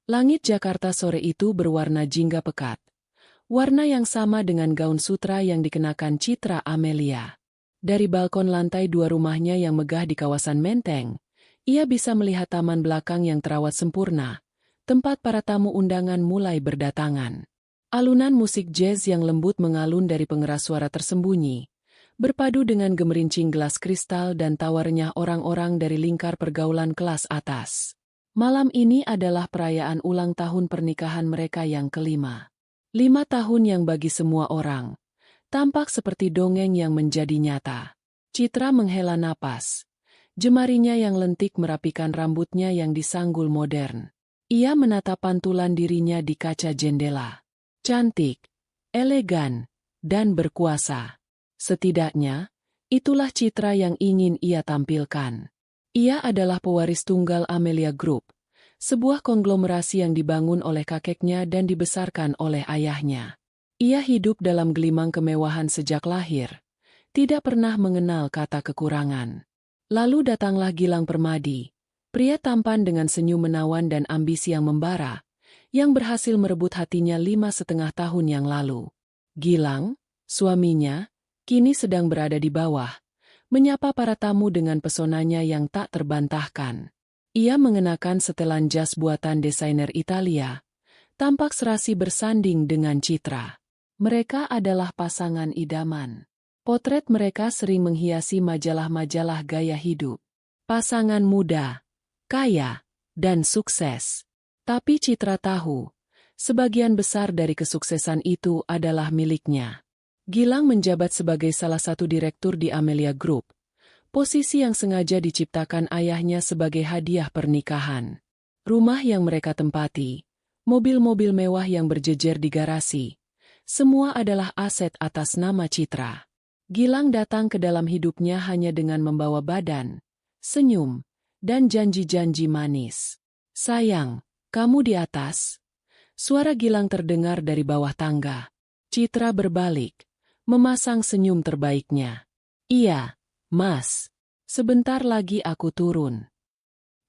Langit Jakarta sore itu berwarna jingga pekat. Warna yang sama dengan gaun sutra yang dikenakan Citra Amelia. Dari balkon lantai 2 rumahnya yang megah di kawasan Menteng, ia bisa melihat taman belakang yang terawat sempurna, tempat para tamu undangan mulai berdatangan. Alunan musik jazz yang lembut mengalun dari pengeras suara tersembunyi, berpadu dengan gemerincing gelas kristal dan tawarnya orang-orang dari lingkar pergaulan kelas atas. Malam ini adalah perayaan ulang tahun pernikahan mereka yang kelima. 5 tahun yang bagi semua orang tampak seperti dongeng yang menjadi nyata. Citra menghela napas. Jemarinya yang lentik merapikan rambutnya yang disanggul modern. Ia menatap pantulan dirinya di kaca jendela. Cantik, elegan, dan berkuasa. Setidaknya, itulah citra yang ingin ia tampilkan. Ia adalah pewaris tunggal Amelia Group, sebuah konglomerasi yang dibangun oleh kakeknya dan dibesarkan oleh ayahnya. Ia hidup dalam gelimang kemewahan sejak lahir, tidak pernah mengenal kata kekurangan. Lalu datanglah Gilang Permadi, pria tampan dengan senyum menawan dan ambisi yang membara, yang berhasil merebut hatinya 5,5 tahun yang lalu. Gilang, suaminya, kini sedang berada di bawah, menyapa para tamu dengan pesonanya yang tak terbantahkan. Ia mengenakan setelan jas buatan desainer Italia, tampak serasi bersanding dengan Citra. Mereka adalah pasangan idaman. Potret mereka sering menghiasi majalah-majalah gaya hidup. Pasangan muda, kaya, dan sukses. Tapi Citra tahu, sebagian besar dari kesuksesan itu adalah miliknya. Gilang menjabat sebagai salah satu direktur di Amelia Group, posisi yang sengaja diciptakan ayahnya sebagai hadiah pernikahan. Rumah yang mereka tempati, mobil-mobil mewah yang berjejer di garasi, semua adalah aset atas nama Citra. Gilang datang ke dalam hidupnya hanya dengan membawa badan, senyum, dan janji-janji manis. "Sayang, kamu di atas?" Suara Gilang terdengar dari bawah tangga. Citra berbalik, memasang senyum terbaiknya. "Iya, Mas. Sebentar lagi aku turun."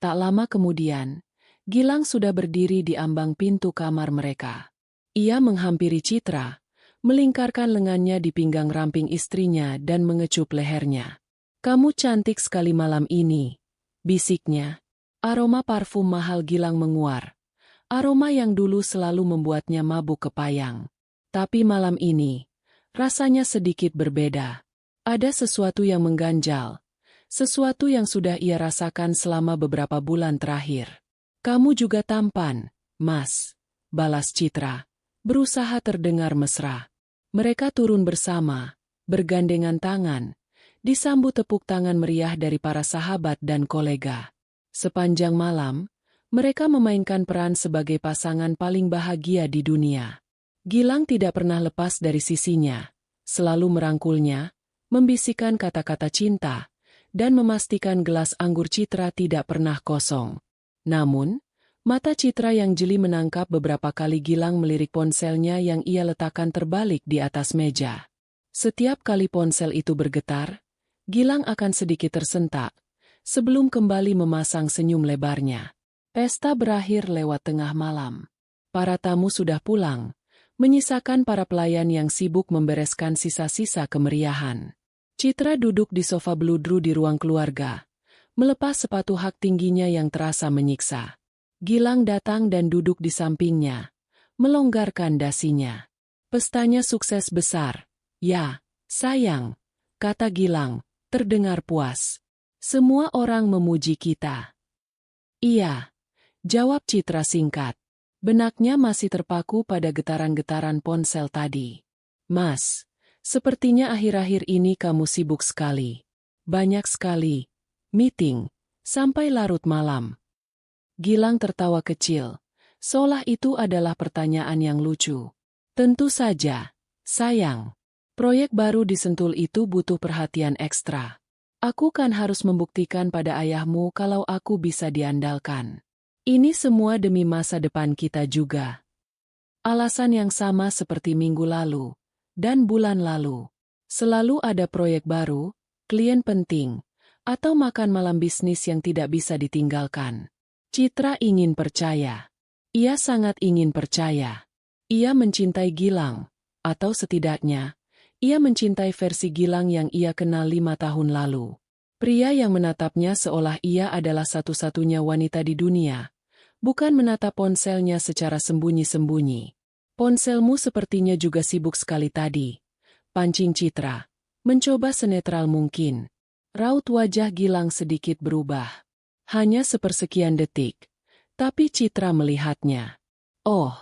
Tak lama kemudian, Gilang sudah berdiri di ambang pintu kamar mereka. Ia menghampiri Citra, melingkarkan lengannya di pinggang ramping istrinya dan mengecup lehernya. "Kamu cantik sekali malam ini," bisiknya. Aroma parfum mahal Gilang menguar. Aroma yang dulu selalu membuatnya mabuk kepayang. Tapi malam ini, rasanya sedikit berbeda. Ada sesuatu yang mengganjal, sesuatu yang sudah ia rasakan selama beberapa bulan terakhir. "Kamu juga tampan, Mas," balas Citra, berusaha terdengar mesra. Mereka turun bersama, bergandengan tangan, disambut tepuk tangan meriah dari para sahabat dan kolega. Sepanjang malam, mereka memainkan peran sebagai pasangan paling bahagia di dunia. Gilang tidak pernah lepas dari sisinya, selalu merangkulnya, membisikkan kata-kata cinta, dan memastikan gelas anggur Citra tidak pernah kosong. Namun, mata Citra yang jeli menangkap beberapa kali Gilang melirik ponselnya yang ia letakkan terbalik di atas meja. Setiap kali ponsel itu bergetar, Gilang akan sedikit tersentak, sebelum kembali memasang senyum lebarnya. Pesta berakhir lewat tengah malam. Para tamu sudah pulang, menyisakan para pelayan yang sibuk membereskan sisa-sisa kemeriahan. Citra duduk di sofa beludru di ruang keluarga, melepas sepatu hak tingginya yang terasa menyiksa. Gilang datang dan duduk di sampingnya, melonggarkan dasinya. "Pestanya sukses besar." "Ya, sayang," kata Gilang, terdengar puas. "Semua orang memuji kita." "Iya," jawab Citra singkat. Benaknya masih terpaku pada getaran-getaran ponsel tadi. "Mas, sepertinya akhir-akhir ini kamu sibuk sekali." "Banyak sekali. Meeting, sampai larut malam." Gilang tertawa kecil, seolah itu adalah pertanyaan yang lucu. "Tentu saja, sayang. Proyek baru di Sentul itu butuh perhatian ekstra. Aku kan harus membuktikan pada ayahmu kalau aku bisa diandalkan. Ini semua demi masa depan kita juga." Alasan yang sama seperti minggu lalu dan bulan lalu. Selalu ada proyek baru, klien penting, atau makan malam bisnis yang tidak bisa ditinggalkan. Citra ingin percaya. Ia sangat ingin percaya. Ia mencintai Gilang, atau setidaknya, ia mencintai versi Gilang yang ia kenal 5 tahun lalu. Pria yang menatapnya seolah ia adalah satu-satunya wanita di dunia, bukan menatap ponselnya secara sembunyi-sembunyi. Ponselmu sepertinya juga sibuk sekali tadi. Pancing Citra. Mencoba senetral mungkin. Raut wajah Gilang sedikit berubah. Hanya sepersekian detik. Tapi Citra melihatnya. Oh,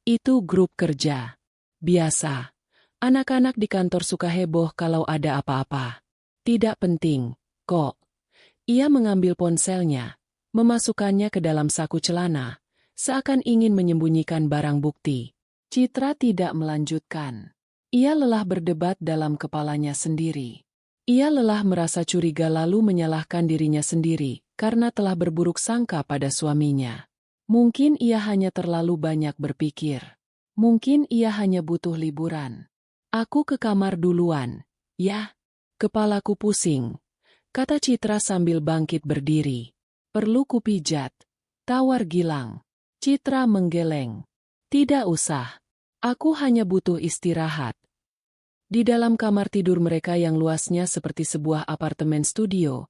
itu grup kerja. Biasa. Anak-anak di kantor suka heboh kalau ada apa-apa. Tidak penting, kok. Ia mengambil ponselnya, memasukkannya ke dalam saku celana, seakan ingin menyembunyikan barang bukti. Citra tidak melanjutkan. Ia lelah berdebat dalam kepalanya sendiri. Ia lelah merasa curiga lalu menyalahkan dirinya sendiri karena telah berburuk sangka pada suaminya. Mungkin ia hanya terlalu banyak berpikir. Mungkin ia hanya butuh liburan. Aku ke kamar duluan, ya. Kepalaku pusing, kata Citra sambil bangkit berdiri. Perlu kupijat, tawar Gilang. Citra menggeleng. Tidak usah. Aku hanya butuh istirahat. Di dalam kamar tidur mereka yang luasnya seperti sebuah apartemen studio,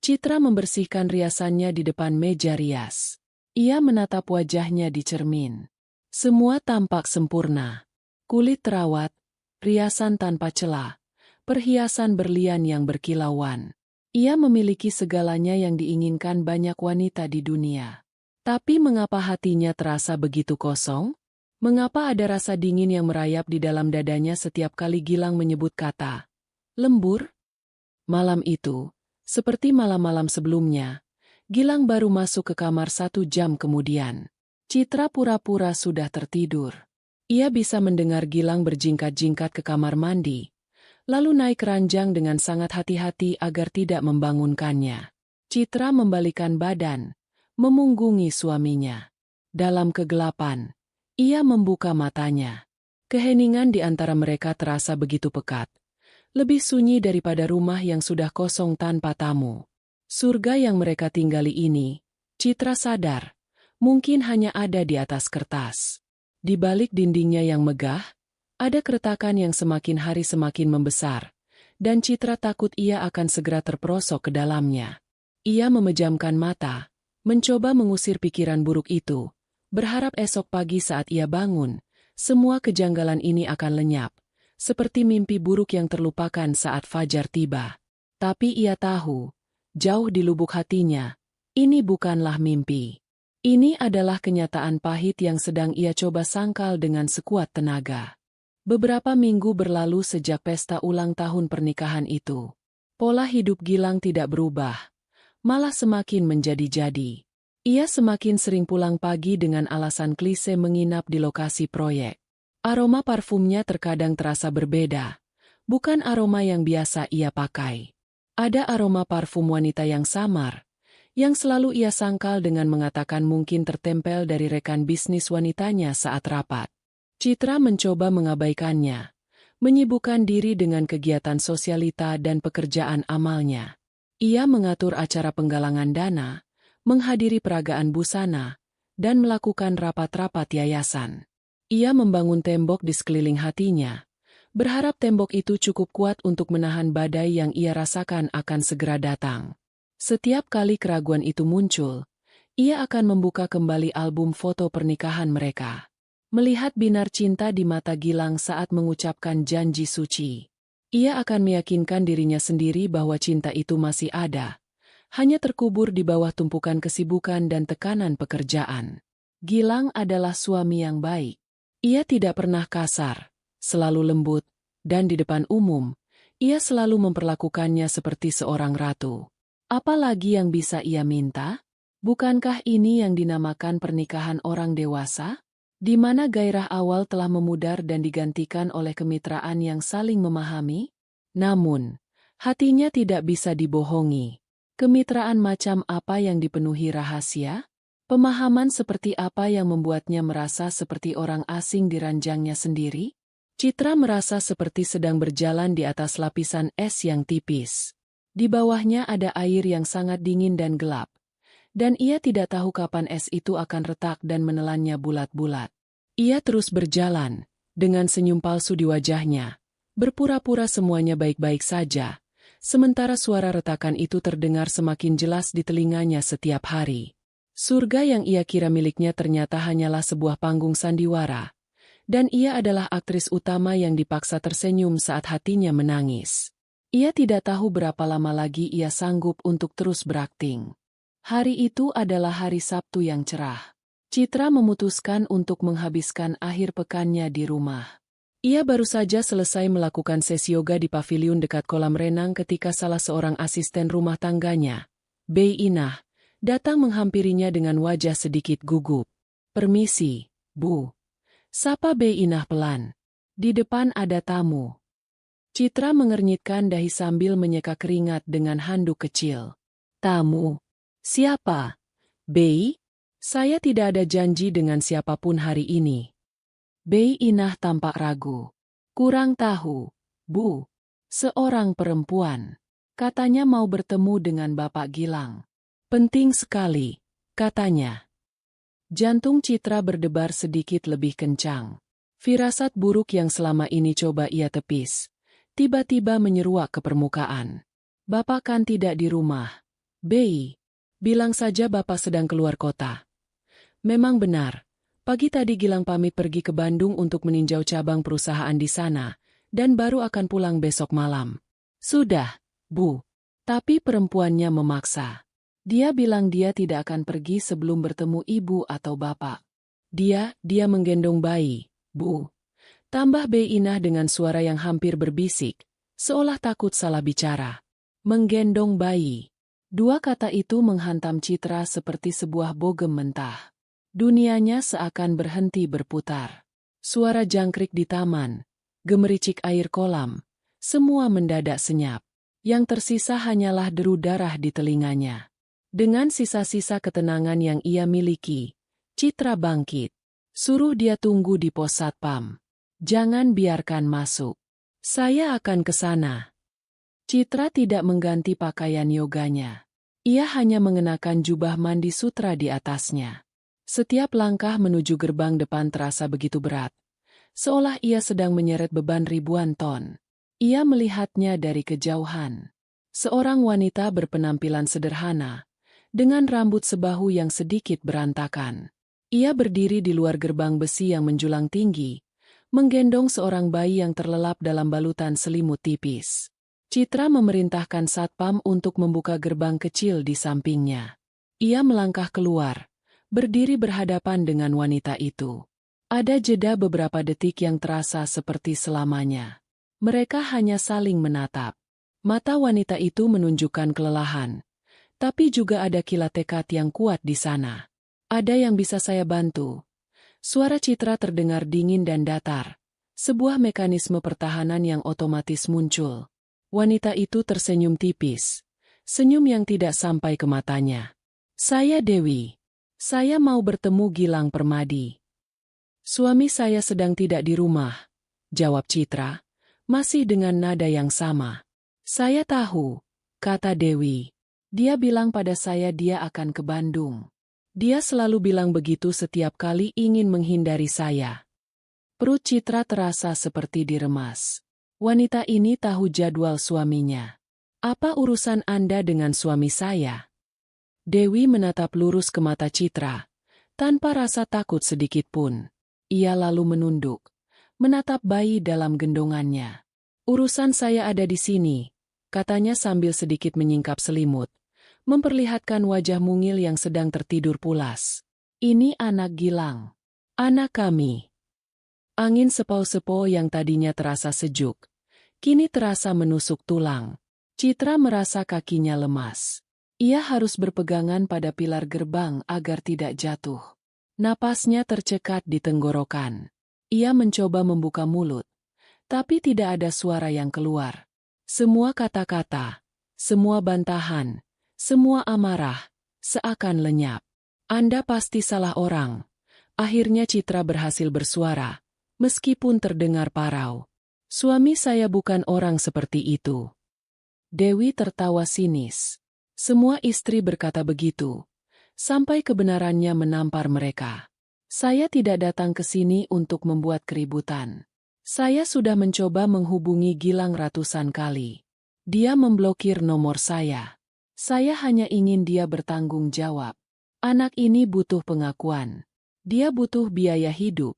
Citra membersihkan riasannya di depan meja rias. Ia menatap wajahnya di cermin. Semua tampak sempurna. Kulit terawat, riasan tanpa celah, perhiasan berlian yang berkilauan. Ia memiliki segalanya yang diinginkan banyak wanita di dunia. Tapi mengapa hatinya terasa begitu kosong? Mengapa ada rasa dingin yang merayap di dalam dadanya setiap kali Gilang menyebut kata lembur? Malam itu, seperti malam-malam sebelumnya, Gilang baru masuk ke kamar 1 jam kemudian. Citra pura-pura sudah tertidur. Ia bisa mendengar Gilang berjingkat-jingkat ke kamar mandi, lalu naik ranjang dengan sangat hati-hati agar tidak membangunkannya. Citra membalikan badan, memunggungi suaminya. Dalam kegelapan, ia membuka matanya. Keheningan di antara mereka terasa begitu pekat. Lebih sunyi daripada rumah yang sudah kosong tanpa tamu. Surga yang mereka tinggali ini, Citra sadar, mungkin hanya ada di atas kertas. Di balik dindingnya yang megah, ada keretakan yang semakin hari semakin membesar, dan Citra takut ia akan segera terperosok ke dalamnya. Ia memejamkan mata, mencoba mengusir pikiran buruk itu, berharap esok pagi saat ia bangun, semua kejanggalan ini akan lenyap, seperti mimpi buruk yang terlupakan saat fajar tiba. Tapi ia tahu, jauh di lubuk hatinya, ini bukanlah mimpi. Ini adalah kenyataan pahit yang sedang ia coba sangkal dengan sekuat tenaga. Beberapa minggu berlalu sejak pesta ulang tahun pernikahan itu. Pola hidup Gilang tidak berubah, malah semakin menjadi-jadi. Ia semakin sering pulang pagi dengan alasan klise menginap di lokasi proyek. Aroma parfumnya terkadang terasa berbeda, bukan aroma yang biasa ia pakai. Ada aroma parfum wanita yang samar, yang selalu ia sangkal dengan mengatakan mungkin tertempel dari rekan bisnis wanitanya saat rapat. Citra mencoba mengabaikannya, menyibukkan diri dengan kegiatan sosialita dan pekerjaan amalnya. Ia mengatur acara penggalangan dana, menghadiri peragaan busana, dan melakukan rapat-rapat yayasan. Ia membangun tembok di sekeliling hatinya, berharap tembok itu cukup kuat untuk menahan badai yang ia rasakan akan segera datang. Setiap kali keraguan itu muncul, ia akan membuka kembali album foto pernikahan mereka. Melihat binar cinta di mata Gilang saat mengucapkan janji suci, ia akan meyakinkan dirinya sendiri bahwa cinta itu masih ada, hanya terkubur di bawah tumpukan kesibukan dan tekanan pekerjaan. Gilang adalah suami yang baik. Ia tidak pernah kasar, selalu lembut, dan di depan umum, ia selalu memperlakukannya seperti seorang ratu. Apa lagi yang bisa ia minta? Bukankah ini yang dinamakan pernikahan orang dewasa? Di mana gairah awal telah memudar dan digantikan oleh kemitraan yang saling memahami? Namun, hatinya tidak bisa dibohongi. Kemitraan macam apa yang dipenuhi rahasia? Pemahaman seperti apa yang membuatnya merasa seperti orang asing di ranjangnya sendiri? Citra merasa seperti sedang berjalan di atas lapisan es yang tipis. Di bawahnya ada air yang sangat dingin dan gelap, Dan ia tidak tahu kapan es itu akan retak dan menelannya bulat-bulat. Ia terus berjalan, dengan senyum palsu di wajahnya, berpura-pura semuanya baik-baik saja, sementara suara retakan itu terdengar semakin jelas di telinganya setiap hari. Surga yang ia kira miliknya ternyata hanyalah sebuah panggung sandiwara, dan ia adalah aktris utama yang dipaksa tersenyum saat hatinya menangis. Ia tidak tahu berapa lama lagi ia sanggup untuk terus berakting. Hari itu adalah hari Sabtu yang cerah. Citra memutuskan untuk menghabiskan akhir pekannya di rumah. Ia baru saja selesai melakukan sesi yoga di paviliun dekat kolam renang ketika salah seorang asisten rumah tangganya, Bei Inah, datang menghampirinya dengan wajah sedikit gugup. "Permisi, Bu," sapa Bei Inah pelan. "Di depan ada tamu." Citra mengernyitkan dahi sambil menyeka keringat dengan handuk kecil. "Tamu? Siapa, Bei?" "Saya tidak ada janji dengan siapapun hari ini." Bei Inah tampak ragu. "Kurang tahu, Bu. Seorang perempuan. Katanya mau bertemu dengan Bapak Gilang." "Penting sekali," katanya. Jantung Citra berdebar sedikit lebih kencang. Firasat buruk yang selama ini coba ia tepis tiba-tiba menyeruak ke permukaan. "Bapak kan tidak di rumah, Bei. Bilang saja Bapak sedang keluar kota." Memang benar, pagi tadi Gilang pamit pergi ke Bandung untuk meninjau cabang perusahaan di sana, dan baru akan pulang besok malam. "Sudah, Bu." Tapi perempuannya memaksa. Dia bilang dia tidak akan pergi sebelum bertemu ibu atau bapak. Dia menggendong bayi, Bu." Tambah Bei Inah dengan suara yang hampir berbisik, seolah takut salah bicara. Menggendong bayi. Dua kata itu menghantam Citra seperti sebuah bogem mentah. Dunianya seakan berhenti berputar. Suara jangkrik di taman, gemericik air kolam, semua mendadak senyap. Yang tersisa hanyalah deru darah di telinganya. Dengan sisa-sisa ketenangan yang ia miliki, Citra bangkit. "Suruh dia tunggu di pos satpam. Jangan biarkan masuk. Saya akan ke sana." Citra tidak mengganti pakaian yoganya. Ia hanya mengenakan jubah mandi sutra di atasnya. Setiap langkah menuju gerbang depan terasa begitu berat, seolah ia sedang menyeret beban ribuan ton. Ia melihatnya dari kejauhan. Seorang wanita berpenampilan sederhana, dengan rambut sebahu yang sedikit berantakan. Ia berdiri di luar gerbang besi yang menjulang tinggi, menggendong seorang bayi yang terlelap dalam balutan selimut tipis. Citra memerintahkan satpam untuk membuka gerbang kecil di sampingnya. Ia melangkah keluar, berdiri berhadapan dengan wanita itu. Ada jeda beberapa detik yang terasa seperti selamanya. Mereka hanya saling menatap. Mata wanita itu menunjukkan kelelahan, tapi juga ada kilat tekad yang kuat di sana. "Ada yang bisa saya bantu?" Suara Citra terdengar dingin dan datar, sebuah mekanisme pertahanan yang otomatis muncul. Wanita itu tersenyum tipis, senyum yang tidak sampai ke matanya. "Saya Dewi. Saya mau bertemu Gilang Permadi." "Suami saya sedang tidak di rumah," jawab Citra, masih dengan nada yang sama. "Saya tahu," kata Dewi. "Dia bilang pada saya dia akan ke Bandung. Dia selalu bilang begitu setiap kali ingin menghindari saya." Perut Citra terasa seperti diremas. Wanita ini tahu jadwal suaminya. "Apa urusan Anda dengan suami saya?" Dewi menatap lurus ke mata Citra, tanpa rasa takut sedikit pun. Ia lalu menunduk, menatap bayi dalam gendongannya. "Urusan saya ada di sini," katanya sambil sedikit menyingkap selimut, memperlihatkan wajah mungil yang sedang tertidur pulas. "Ini anak Gilang. Anak kami." Angin sepau-sepau yang tadinya terasa sejuk, kini terasa menusuk tulang. Citra merasa kakinya lemas. Ia harus berpegangan pada pilar gerbang agar tidak jatuh. Napasnya tercekat di tenggorokan. Ia mencoba membuka mulut, tapi tidak ada suara yang keluar. Semua kata-kata, semua bantahan, semua amarah, seakan lenyap. "Anda pasti salah orang." Akhirnya Citra berhasil bersuara, meskipun terdengar parau. "Suami saya bukan orang seperti itu." Dewi tertawa sinis. Semua istri berkata begitu, sampai kebenarannya menampar mereka. Saya tidak datang ke sini untuk membuat keributan. Saya sudah mencoba menghubungi Gilang ratusan kali. Dia memblokir nomor saya. Saya hanya ingin dia bertanggung jawab. Anak ini butuh pengakuan. Dia butuh biaya hidup.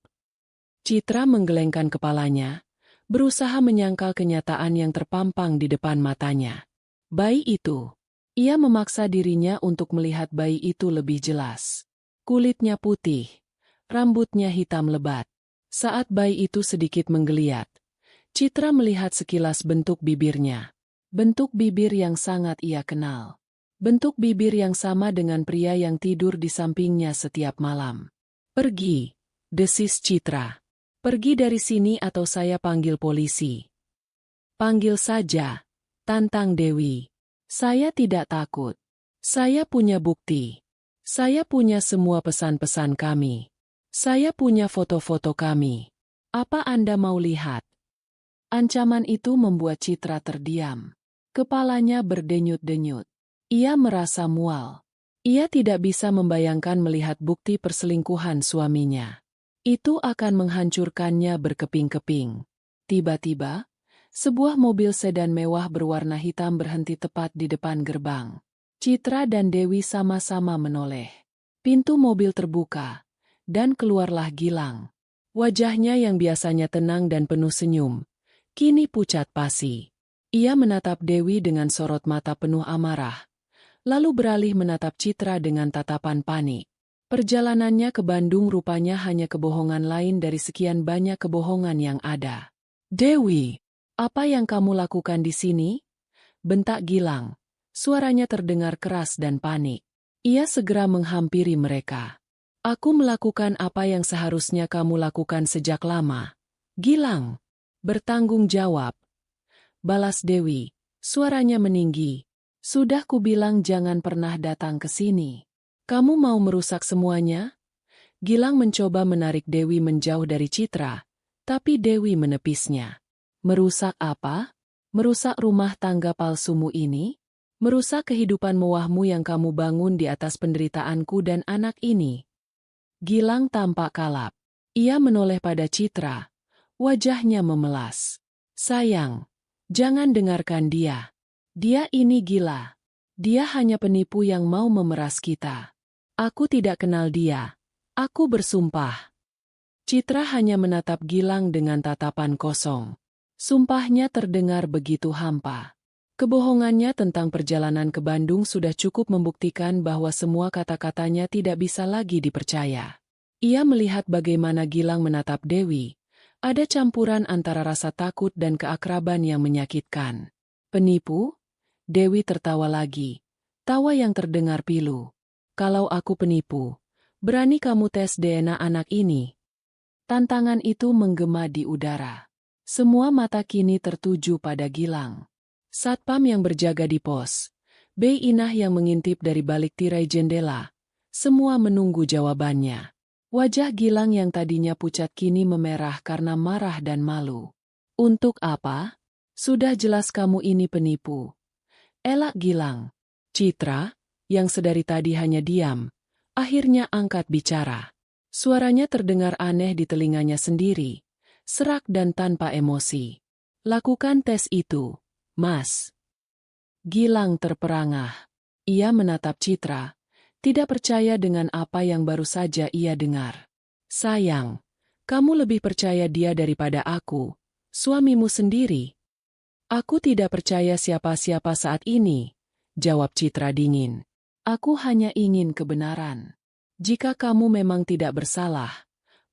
Citra menggelengkan kepalanya, berusaha menyangkal kenyataan yang terpampang di depan matanya. Bayi itu. Ia memaksa dirinya untuk melihat bayi itu lebih jelas. Kulitnya putih, rambutnya hitam lebat. Saat bayi itu sedikit menggeliat, Citra melihat sekilas bentuk bibirnya. Bentuk bibir yang sangat ia kenal. Bentuk bibir yang sama dengan pria yang tidur di sampingnya setiap malam. Pergi, desis Citra. Pergi dari sini atau saya panggil polisi. Panggil saja, tantang Dewi. Saya tidak takut. Saya punya bukti. Saya punya semua pesan-pesan kami. Saya punya foto-foto kami. Apa Anda mau lihat? Ancaman itu membuat Citra terdiam. Kepalanya berdenyut-denyut. Ia merasa mual. Ia tidak bisa membayangkan melihat bukti perselingkuhan suaminya. Itu akan menghancurkannya berkeping-keping. Tiba-tiba, sebuah mobil sedan mewah berwarna hitam berhenti tepat di depan gerbang. Citra dan Dewi sama-sama menoleh. Pintu mobil terbuka, dan keluarlah Gilang. Wajahnya yang biasanya tenang dan penuh senyum, kini pucat pasi. Ia menatap Dewi dengan sorot mata penuh amarah, lalu beralih menatap Citra dengan tatapan panik. Perjalanannya ke Bandung rupanya hanya kebohongan lain dari sekian banyak kebohongan yang ada. Dewi, apa yang kamu lakukan di sini? Bentak Gilang. Suaranya terdengar keras dan panik. Ia segera menghampiri mereka. Aku melakukan apa yang seharusnya kamu lakukan sejak lama. Gilang, bertanggung jawab. Balas Dewi, suaranya meninggi. Sudah kubilang jangan pernah datang ke sini. Kamu mau merusak semuanya? Gilang mencoba menarik Dewi menjauh dari Citra, tapi Dewi menepisnya. Merusak apa? Merusak rumah tangga palsumu ini? Merusak kehidupan mewahmu yang kamu bangun di atas penderitaanku dan anak ini. Gilang tampak kalap. Ia menoleh pada Citra. Wajahnya memelas. Sayang, jangan dengarkan dia. Dia ini gila. Dia hanya penipu yang mau memeras kita. Aku tidak kenal dia. Aku bersumpah. Citra hanya menatap Gilang dengan tatapan kosong. Sumpahnya terdengar begitu hampa. Kebohongannya tentang perjalanan ke Bandung sudah cukup membuktikan bahwa semua kata-katanya tidak bisa lagi dipercaya. Ia melihat bagaimana Gilang menatap Dewi. Ada campuran antara rasa takut dan keakraban yang menyakitkan. Penipu? Dewi tertawa lagi. Tawa yang terdengar pilu. Kalau aku penipu, berani kamu tes DNA anak ini? Tantangan itu menggema di udara. Semua mata kini tertuju pada Gilang. Satpam yang berjaga di pos, Bei Inah yang mengintip dari balik tirai jendela, semua menunggu jawabannya. Wajah Gilang yang tadinya pucat kini memerah karena marah dan malu. Untuk apa? Sudah jelas kamu ini penipu. Elak Gilang. Citra, yang sedari tadi hanya diam, akhirnya angkat bicara. Suaranya terdengar aneh di telinganya sendiri, serak dan tanpa emosi. Lakukan tes itu, Mas. Gilang terperangah. Ia menatap Citra, tidak percaya dengan apa yang baru saja ia dengar. Sayang, kamu lebih percaya dia daripada aku, suamimu sendiri. Aku tidak percaya siapa-siapa saat ini, jawab Citra dingin. Aku hanya ingin kebenaran. Jika kamu memang tidak bersalah,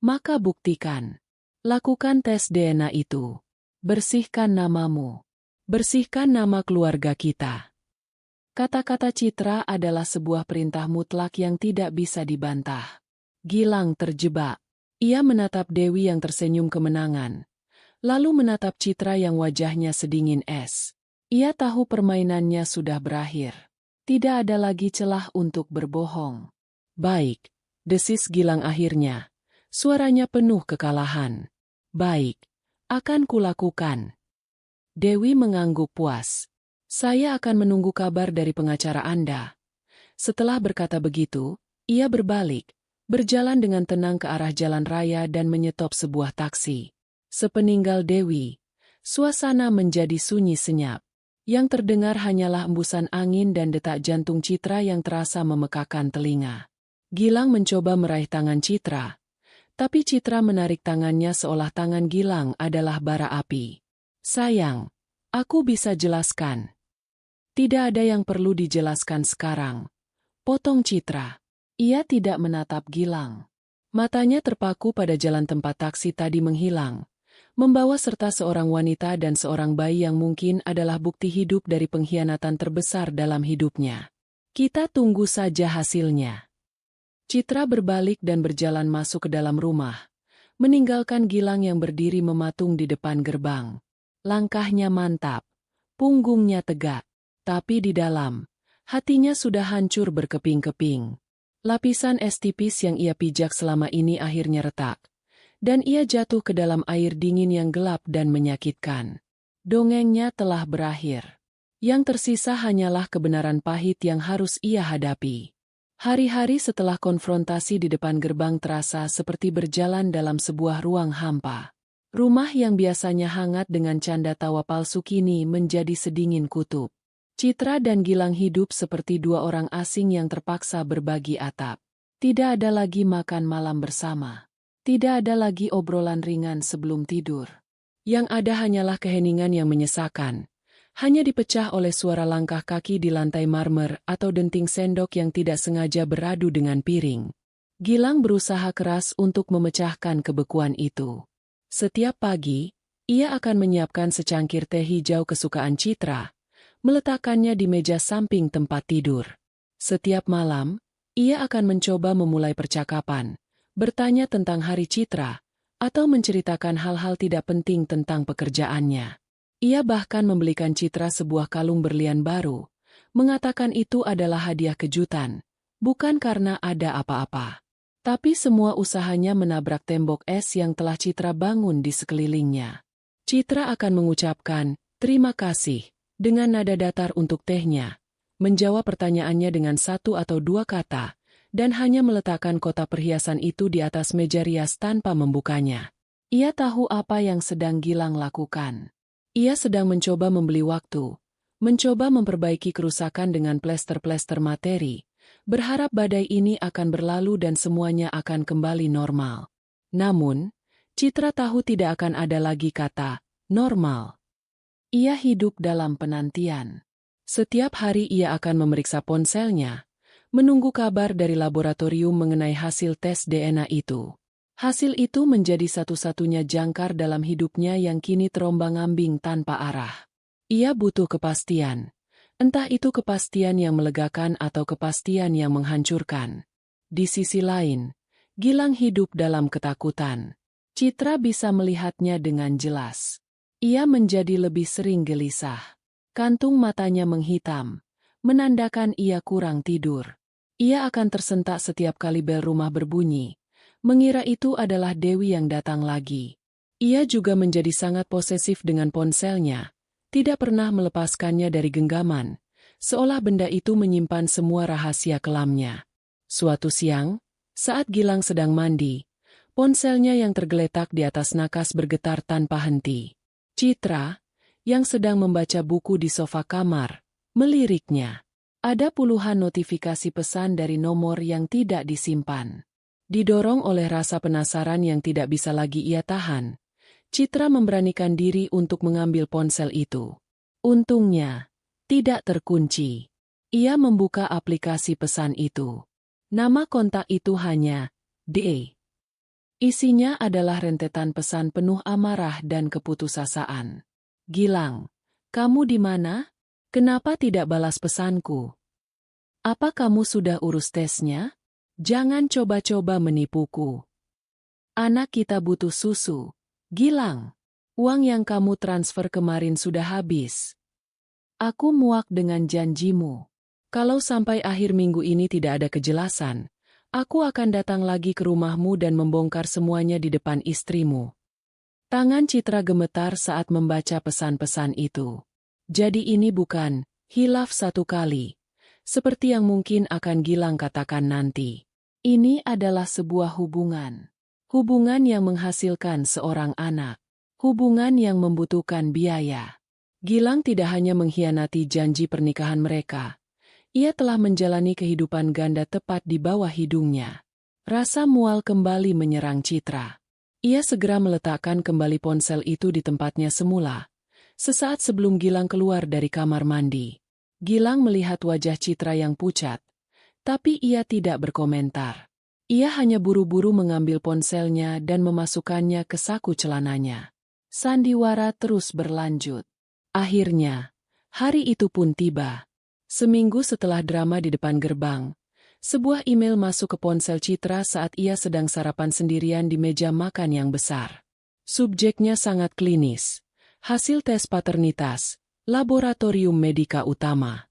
maka buktikan. Lakukan tes DNA itu. Bersihkan namamu. Bersihkan nama keluarga kita. Kata-kata Citra adalah sebuah perintah mutlak yang tidak bisa dibantah. Gilang terjebak. Ia menatap Dewi yang tersenyum kemenangan, lalu menatap Citra yang wajahnya sedingin es. Ia tahu permainannya sudah berakhir. Tidak ada lagi celah untuk berbohong. Baik, desis Gilang akhirnya. Suaranya penuh kekalahan. Baik, akan kulakukan. Dewi mengangguk puas. Saya akan menunggu kabar dari pengacara Anda. Setelah berkata begitu, Ia berbalik, berjalan dengan tenang ke arah jalan raya dan menyetop sebuah taksi. Sepeninggal Dewi, suasana menjadi sunyi senyap. Yang terdengar hanyalah embusan angin dan detak jantung Citra yang terasa memekakan telinga. Gilang mencoba meraih tangan Citra, tapi Citra menarik tangannya seolah tangan Gilang adalah bara api. Sayang, aku bisa jelaskan. Tidak ada yang perlu dijelaskan sekarang. Potong Citra. Ia tidak menatap Gilang. Matanya terpaku pada jalan tempat taksi tadi menghilang, membawa serta seorang wanita dan seorang bayi yang mungkin adalah bukti hidup dari pengkhianatan terbesar dalam hidupnya. Kita tunggu saja hasilnya. Citra berbalik dan berjalan masuk ke dalam rumah, meninggalkan Gilang yang berdiri mematung di depan gerbang. Langkahnya mantap, punggungnya tegak, tapi di dalam, hatinya sudah hancur berkeping-keping. Lapisan es tipis yang ia pijak selama ini akhirnya retak, dan ia jatuh ke dalam air dingin yang gelap dan menyakitkan. Dongengnya telah berakhir. Yang tersisa hanyalah kebenaran pahit yang harus ia hadapi. Hari-hari setelah konfrontasi di depan gerbang terasa seperti berjalan dalam sebuah ruang hampa. Rumah yang biasanya hangat dengan canda tawa palsu kini menjadi sedingin kutub. Citra dan Gilang hidup seperti dua orang asing yang terpaksa berbagi atap. Tidak ada lagi makan malam bersama. Tidak ada lagi obrolan ringan sebelum tidur. Yang ada hanyalah keheningan yang menyesakan. Hanya dipecah oleh suara langkah kaki di lantai marmer atau denting sendok yang tidak sengaja beradu dengan piring. Gilang berusaha keras untuk memecahkan kebekuan itu. Setiap pagi, ia akan menyiapkan secangkir teh hijau kesukaan Citra, meletakkannya di meja samping tempat tidur. Setiap malam, ia akan mencoba memulai percakapan, bertanya tentang hari Citra, atau menceritakan hal-hal tidak penting tentang pekerjaannya. Ia bahkan membelikan Citra sebuah kalung berlian baru, mengatakan itu adalah hadiah kejutan, bukan karena ada apa-apa. Tapi semua usahanya menabrak tembok es yang telah Citra bangun di sekelilingnya. Citra akan mengucapkan, "Terima kasih," dengan nada datar untuk tehnya, menjawab pertanyaannya dengan satu atau dua kata, dan hanya meletakkan kotak perhiasan itu di atas meja rias tanpa membukanya. Ia tahu apa yang sedang Gilang lakukan. Ia sedang mencoba membeli waktu, mencoba memperbaiki kerusakan dengan plester-plester materi, berharap badai ini akan berlalu dan semuanya akan kembali normal. Namun, Citra tahu tidak akan ada lagi kata normal. Ia hidup dalam penantian. Setiap hari ia akan memeriksa ponselnya, menunggu kabar dari laboratorium mengenai hasil tes DNA itu. Hasil itu menjadi satu-satunya jangkar dalam hidupnya yang kini terombang-ambing tanpa arah. Ia butuh kepastian, entah itu kepastian yang melegakan atau kepastian yang menghancurkan. Di sisi lain, Gilang hidup dalam ketakutan. Citra bisa melihatnya dengan jelas. Ia menjadi lebih sering gelisah. Kantung matanya menghitam, menandakan ia kurang tidur. Ia akan tersentak setiap kali bel rumah berbunyi, mengira itu adalah Dewi yang datang lagi. Ia juga menjadi sangat posesif dengan ponselnya, tidak pernah melepaskannya dari genggaman, seolah benda itu menyimpan semua rahasia kelamnya. Suatu siang, saat Gilang sedang mandi, ponselnya yang tergeletak di atas nakas bergetar tanpa henti. Citra, yang sedang membaca buku di sofa kamar, meliriknya. Ada puluhan notifikasi pesan dari nomor yang tidak disimpan. Didorong oleh rasa penasaran yang tidak bisa lagi ia tahan, Citra memberanikan diri untuk mengambil ponsel itu. Untungnya, tidak terkunci. Ia membuka aplikasi pesan itu. Nama kontak itu hanya D. Isinya adalah rentetan pesan penuh amarah dan keputusasaan. Gilang, kamu di mana? Kenapa tidak balas pesanku? Apa kamu sudah urus tesnya? Jangan coba-coba menipuku. Anak kita butuh susu. Gilang, uang yang kamu transfer kemarin sudah habis. Aku muak dengan janjimu. Kalau sampai akhir minggu ini tidak ada kejelasan, aku akan datang lagi ke rumahmu dan membongkar semuanya di depan istrimu. Tangan Citra gemetar saat membaca pesan-pesan itu. Jadi ini bukan hilaf satu kali, seperti yang mungkin akan Gilang katakan nanti. Ini adalah sebuah hubungan. Hubungan yang menghasilkan seorang anak. Hubungan yang membutuhkan biaya. Gilang tidak hanya mengkhianati janji pernikahan mereka. Ia telah menjalani kehidupan ganda tepat di bawah hidungnya. Rasa mual kembali menyerang Citra. Ia segera meletakkan kembali ponsel itu di tempatnya semula. Sesaat sebelum Gilang keluar dari kamar mandi. Gilang melihat wajah Citra yang pucat. Tapi ia tidak berkomentar. Ia hanya buru-buru mengambil ponselnya dan memasukkannya ke saku celananya. Sandiwara terus berlanjut. Akhirnya, hari itu pun tiba. Seminggu setelah drama di depan gerbang, sebuah email masuk ke ponsel Citra saat ia sedang sarapan sendirian di meja makan yang besar. Subjeknya sangat klinis. Hasil tes paternitas, Laboratorium Medika Utama.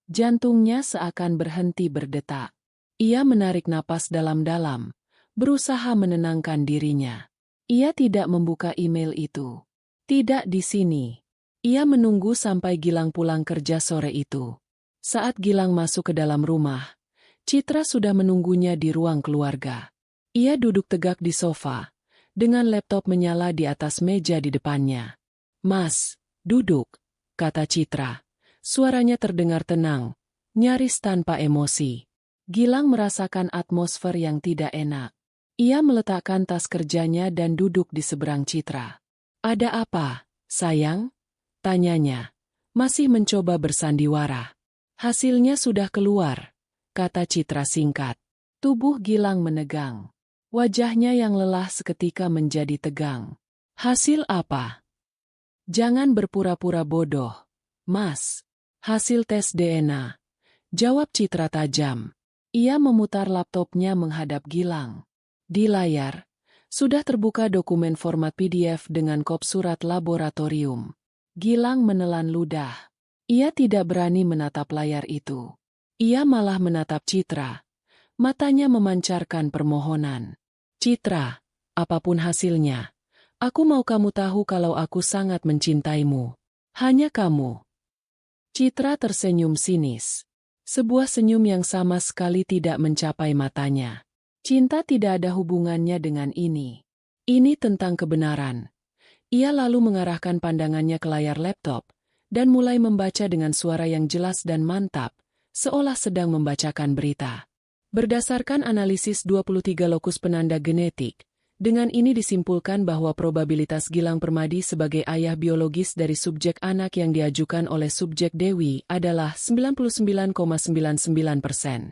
Jantungnya seakan berhenti berdetak. Ia menarik napas dalam-dalam, berusaha menenangkan dirinya. Ia tidak membuka email itu. Tidak di sini. Ia menunggu sampai Gilang pulang kerja sore itu. Saat Gilang masuk ke dalam rumah, Citra sudah menunggunya di ruang keluarga. Ia duduk tegak di sofa, dengan laptop menyala di atas meja di depannya. "Mas, duduk," kata Citra. Suaranya terdengar tenang, nyaris tanpa emosi. Gilang merasakan atmosfer yang tidak enak. Ia meletakkan tas kerjanya dan duduk di seberang Citra. "Ada apa, sayang?" tanyanya. Masih mencoba bersandiwara. "Hasilnya sudah keluar," kata Citra singkat. Tubuh Gilang menegang. Wajahnya yang lelah seketika menjadi tegang. "Hasil apa?" "Jangan berpura-pura bodoh, Mas. Hasil tes DNA," jawab Citra tajam. Ia memutar laptopnya menghadap Gilang. Di layar, sudah terbuka dokumen format PDF dengan kop surat laboratorium. Gilang menelan ludah. Ia tidak berani menatap layar itu. Ia malah menatap Citra. Matanya memancarkan permohonan. "Citra, apapun hasilnya, aku mau kamu tahu kalau aku sangat mencintaimu. Hanya kamu." Citra tersenyum sinis. Sebuah senyum yang sama sekali tidak mencapai matanya. Cinta tidak ada hubungannya dengan ini. Ini tentang kebenaran. Ia lalu mengarahkan pandangannya ke layar laptop, dan mulai membaca dengan suara yang jelas dan mantap, seolah sedang membacakan berita. Berdasarkan analisis 23 lokus penanda genetik, dengan ini disimpulkan bahwa probabilitas Gilang Permadi sebagai ayah biologis dari subjek anak yang diajukan oleh subjek Dewi adalah 99,99%.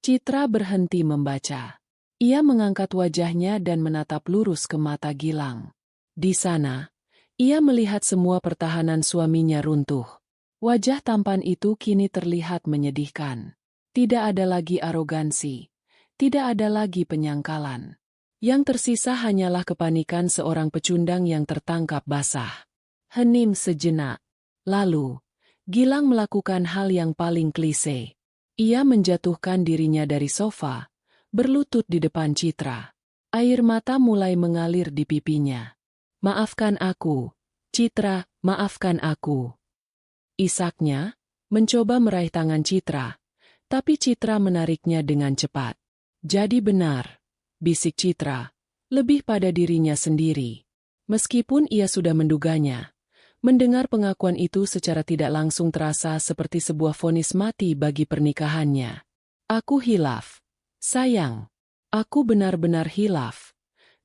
Citra berhenti membaca. Ia mengangkat wajahnya dan menatap lurus ke mata Gilang. Di sana, ia melihat semua pertahanan suaminya runtuh. Wajah tampan itu kini terlihat menyedihkan. Tidak ada lagi arogansi. Tidak ada lagi penyangkalan. Yang tersisa hanyalah kepanikan seorang pecundang yang tertangkap basah. Hening sejenak. Lalu, Gilang melakukan hal yang paling klise. Ia menjatuhkan dirinya dari sofa, berlutut di depan Citra. Air mata mulai mengalir di pipinya. "Maafkan aku, Citra, maafkan aku." Isaknya, mencoba meraih tangan Citra, tapi Citra menariknya dengan cepat. "Jadi benar," bisik Citra, lebih pada dirinya sendiri. Meskipun ia sudah menduganya, mendengar pengakuan itu secara tidak langsung terasa seperti sebuah vonis mati bagi pernikahannya. "Aku hilaf. Sayang, aku benar-benar hilaf,"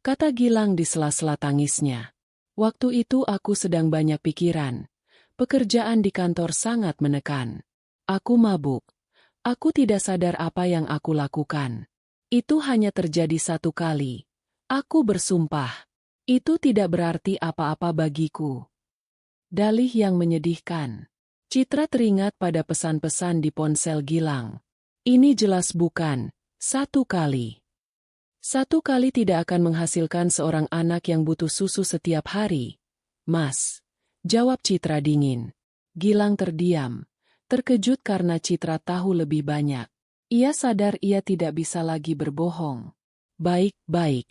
kata Gilang di sela-sela tangisnya. "Waktu itu aku sedang banyak pikiran. Pekerjaan di kantor sangat menekan. Aku mabuk. Aku tidak sadar apa yang aku lakukan. Itu hanya terjadi satu kali. Aku bersumpah. Itu tidak berarti apa-apa bagiku." Dalih yang menyedihkan. Citra teringat pada pesan-pesan di ponsel Gilang. Ini jelas bukan satu kali. Satu kali tidak akan menghasilkan seorang anak yang butuh susu setiap hari. "Mas," jawab Citra dingin. Gilang terdiam, terkejut karena Citra tahu lebih banyak. Ia sadar ia tidak bisa lagi berbohong. "Baik-baik.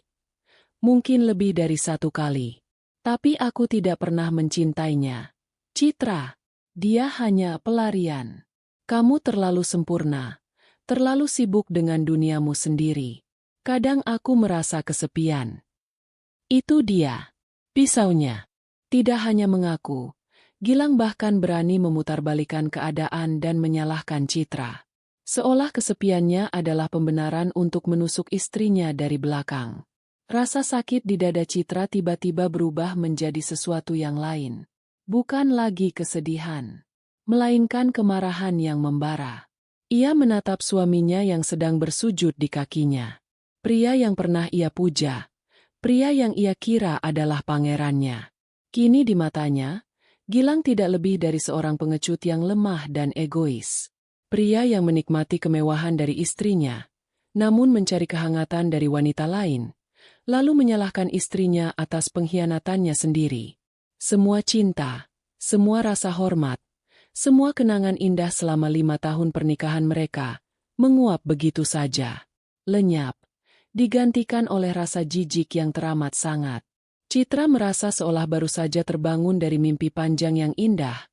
Mungkin lebih dari satu kali. Tapi aku tidak pernah mencintainya. Citra, dia hanya pelarian. Kamu terlalu sempurna. Terlalu sibuk dengan duniamu sendiri. Kadang aku merasa kesepian. Itu dia. Pisaunya. Tidak hanya mengaku, Gilang bahkan berani memutarbalikkan keadaan dan menyalahkan Citra. Seolah kesepiannya adalah pembenaran untuk menusuk istrinya dari belakang. Rasa sakit di dada Citra tiba-tiba berubah menjadi sesuatu yang lain. Bukan lagi kesedihan, melainkan kemarahan yang membara. Ia menatap suaminya yang sedang bersujud di kakinya. Pria yang pernah ia puja. Pria yang ia kira adalah pangerannya. Kini di matanya, Gilang tidak lebih dari seorang pengecut yang lemah dan egois. Pria yang menikmati kemewahan dari istrinya, namun mencari kehangatan dari wanita lain, lalu menyalahkan istrinya atas pengkhianatannya sendiri. Semua cinta, semua rasa hormat, semua kenangan indah selama 5 tahun pernikahan mereka, menguap begitu saja. Lenyap. Digantikan oleh rasa jijik yang teramat sangat. Citra merasa seolah baru saja terbangun dari mimpi panjang yang indah,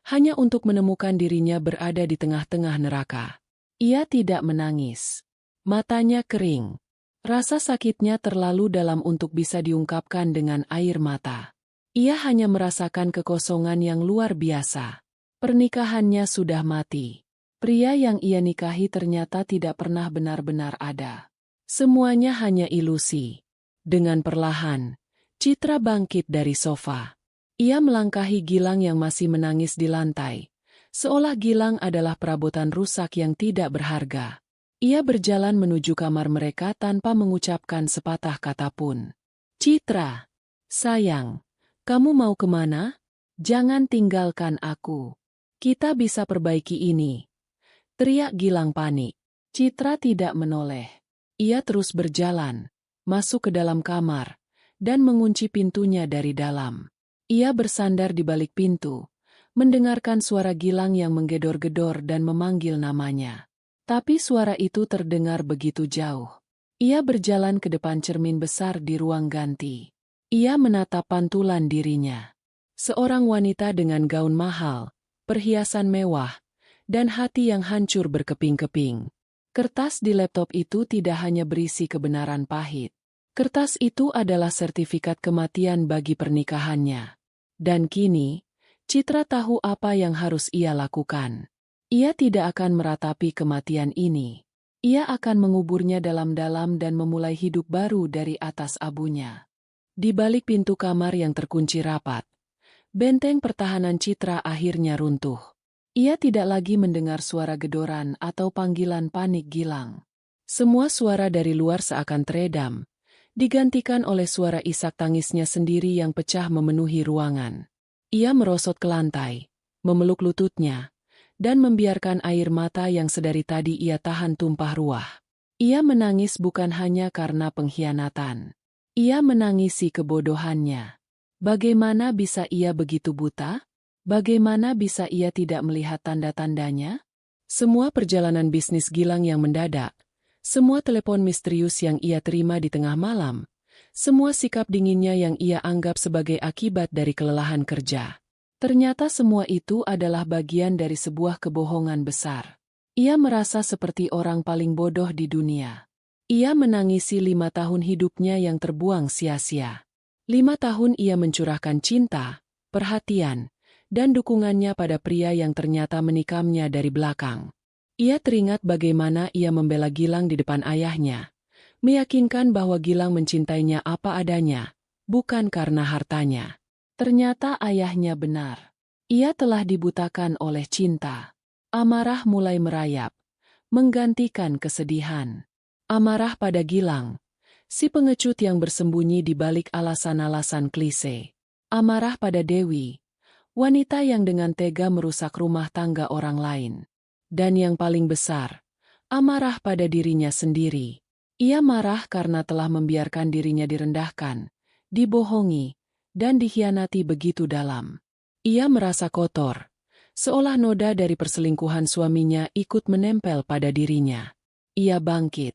hanya untuk menemukan dirinya berada di tengah-tengah neraka. Ia tidak menangis. Matanya kering. Rasa sakitnya terlalu dalam untuk bisa diungkapkan dengan air mata. Ia hanya merasakan kekosongan yang luar biasa. Pernikahannya sudah mati. Pria yang ia nikahi ternyata tidak pernah benar-benar ada. Semuanya hanya ilusi. Dengan perlahan, Citra bangkit dari sofa. Ia melangkahi Gilang yang masih menangis di lantai, seolah Gilang adalah perabotan rusak yang tidak berharga. Ia berjalan menuju kamar mereka tanpa mengucapkan sepatah kata pun. Citra, sayang, kamu mau kemana? Jangan tinggalkan aku. Kita bisa perbaiki ini. Teriak Gilang panik. Citra tidak menoleh. Ia terus berjalan, masuk ke dalam kamar, dan mengunci pintunya dari dalam. Ia bersandar di balik pintu, mendengarkan suara Gilang yang menggedor-gedor dan memanggil namanya. Tapi suara itu terdengar begitu jauh. Ia berjalan ke depan cermin besar di ruang ganti. Ia menatap pantulan dirinya. Seorang wanita dengan gaun mahal, perhiasan mewah, dan hati yang hancur berkeping-keping. Kertas di laptop itu tidak hanya berisi kebenaran pahit. Kertas itu adalah sertifikat kematian bagi pernikahannya. Dan kini, Citra tahu apa yang harus ia lakukan. Ia tidak akan meratapi kematian ini. Ia akan menguburnya dalam-dalam dan memulai hidup baru dari atas abunya. Di balik pintu kamar yang terkunci rapat, benteng pertahanan Citra akhirnya runtuh. Ia tidak lagi mendengar suara gedoran atau panggilan panik Gilang. Semua suara dari luar seakan teredam, digantikan oleh suara isak tangisnya sendiri yang pecah memenuhi ruangan. Ia merosot ke lantai, memeluk lututnya, dan membiarkan air mata yang sedari tadi ia tahan tumpah ruah. Ia menangis bukan hanya karena pengkhianatan. Ia menangisi kebodohannya. Bagaimana bisa ia begitu buta? Bagaimana bisa ia tidak melihat tanda-tandanya? Semua perjalanan bisnis Gilang yang mendadak, semua telepon misterius yang ia terima di tengah malam, semua sikap dinginnya yang ia anggap sebagai akibat dari kelelahan kerja. Ternyata semua itu adalah bagian dari sebuah kebohongan besar. Ia merasa seperti orang paling bodoh di dunia. Ia menangisi 5 tahun hidupnya yang terbuang sia-sia. 5 tahun ia mencurahkan cinta, perhatian, dan dukungannya pada pria yang ternyata menikamnya dari belakang. Ia teringat bagaimana ia membela Gilang di depan ayahnya, meyakinkan bahwa Gilang mencintainya apa adanya, bukan karena hartanya. Ternyata ayahnya benar. Ia telah dibutakan oleh cinta. Amarah mulai merayap, menggantikan kesedihan. Amarah pada Gilang, si pengecut yang bersembunyi di balik alasan-alasan klise. Amarah pada Dewi, wanita yang dengan tega merusak rumah tangga orang lain. Dan yang paling besar, amarah pada dirinya sendiri. Ia marah karena telah membiarkan dirinya direndahkan, dibohongi, dan dikhianati begitu dalam. Ia merasa kotor, seolah noda dari perselingkuhan suaminya ikut menempel pada dirinya. Ia bangkit,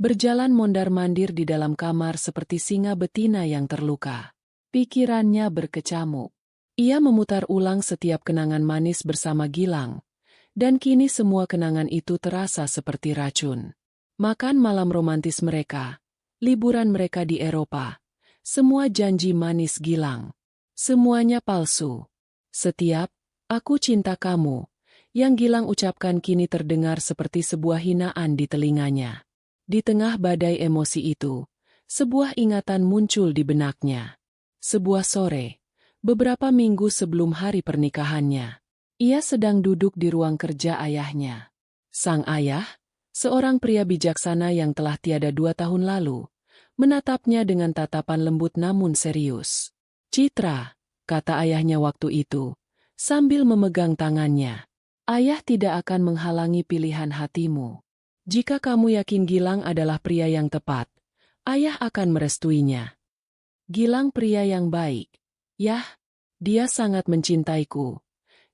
berjalan mondar-mandir di dalam kamar seperti singa betina yang terluka. Pikirannya berkecamuk. Ia memutar ulang setiap kenangan manis bersama Gilang, Dan kini semua kenangan itu terasa seperti racun. Makan malam romantis mereka, liburan mereka di Eropa, semua janji manis Gilang. Semuanya palsu. Setiap, "Aku cinta kamu," yang Gilang ucapkan kini terdengar seperti sebuah hinaan di telinganya. Di tengah badai emosi itu, sebuah ingatan muncul di benaknya. Sebuah sore, beberapa minggu sebelum hari pernikahannya, ia sedang duduk di ruang kerja ayahnya. Sang ayah, seorang pria bijaksana yang telah tiada 2 tahun lalu, menatapnya dengan tatapan lembut namun serius. "Citra," kata ayahnya waktu itu, sambil memegang tangannya. "Ayah tidak akan menghalangi pilihan hatimu. Jika kamu yakin Gilang adalah pria yang tepat, ayah akan merestuinya. Gilang pria yang baik. Yah, dia sangat mencintaiku,"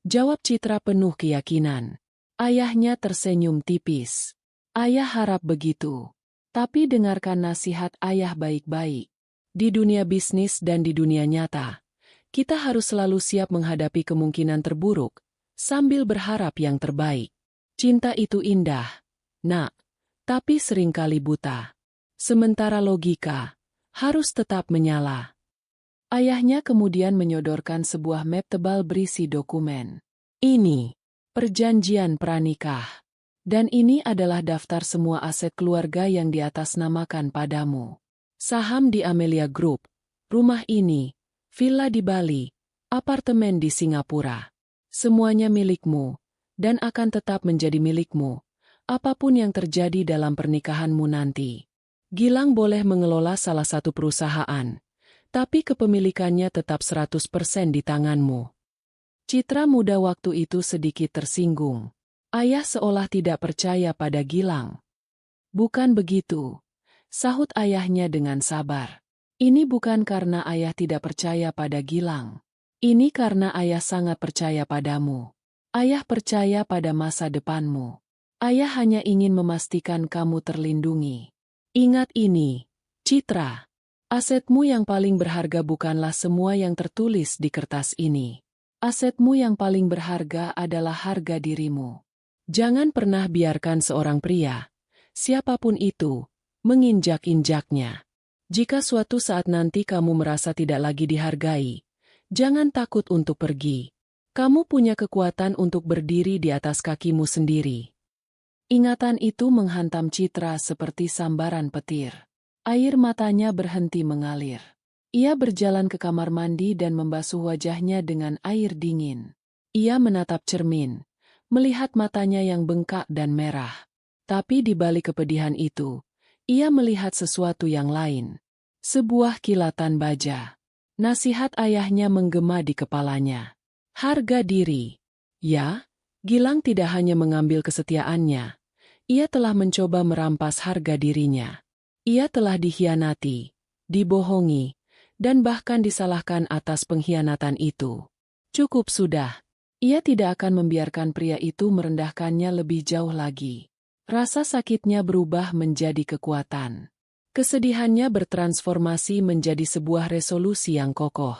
jawab Citra penuh keyakinan. Ayahnya tersenyum tipis. "Ayah harap begitu. Tapi dengarkan nasihat ayah baik-baik. Di dunia bisnis dan di dunia nyata, kita harus selalu siap menghadapi kemungkinan terburuk, sambil berharap yang terbaik. Cinta itu indah, nak, tapi seringkali buta. Sementara logika harus tetap menyala." Ayahnya kemudian menyodorkan sebuah map tebal berisi dokumen. "Ini perjanjian pranikah. Dan ini adalah daftar semua aset keluarga yang diatasnamakan padamu. Saham di Amelia Group, rumah ini, villa di Bali, apartemen di Singapura. Semuanya milikmu, dan akan tetap menjadi milikmu, apapun yang terjadi dalam pernikahanmu nanti. Gilang boleh mengelola salah satu perusahaan, tapi kepemilikannya tetap 100% di tanganmu." Citra muda waktu itu sedikit tersinggung. Ayah seolah tidak percaya pada Gilang. "Bukan begitu," sahut ayahnya dengan sabar. "Ini bukan karena ayah tidak percaya pada Gilang. Ini karena ayah sangat percaya padamu. Ayah percaya pada masa depanmu. Ayah hanya ingin memastikan kamu terlindungi. Ingat ini, Citra. Asetmu yang paling berharga bukanlah semua yang tertulis di kertas ini. Asetmu yang paling berharga adalah harga dirimu. Jangan pernah biarkan seorang pria, siapapun itu, menginjak-injaknya. Jika suatu saat nanti kamu merasa tidak lagi dihargai, jangan takut untuk pergi. Kamu punya kekuatan untuk berdiri di atas kakimu sendiri." Ingatan itu menghantam Citra seperti sambaran petir. Air matanya berhenti mengalir. Ia berjalan ke kamar mandi dan membasuh wajahnya dengan air dingin. Ia menatap cermin, melihat matanya yang bengkak dan merah. Tapi di balik kepedihan itu, ia melihat sesuatu yang lain. Sebuah kilatan baja. Nasihat ayahnya menggema di kepalanya. Harga diri. Ya, Gilang tidak hanya mengambil kesetiaannya. Ia telah mencoba merampas harga dirinya. Ia telah dikhianati, dibohongi, dan bahkan disalahkan atas pengkhianatan itu. Cukup sudah. Ia tidak akan membiarkan pria itu merendahkannya lebih jauh lagi. Rasa sakitnya berubah menjadi kekuatan. Kesedihannya bertransformasi menjadi sebuah resolusi yang kokoh.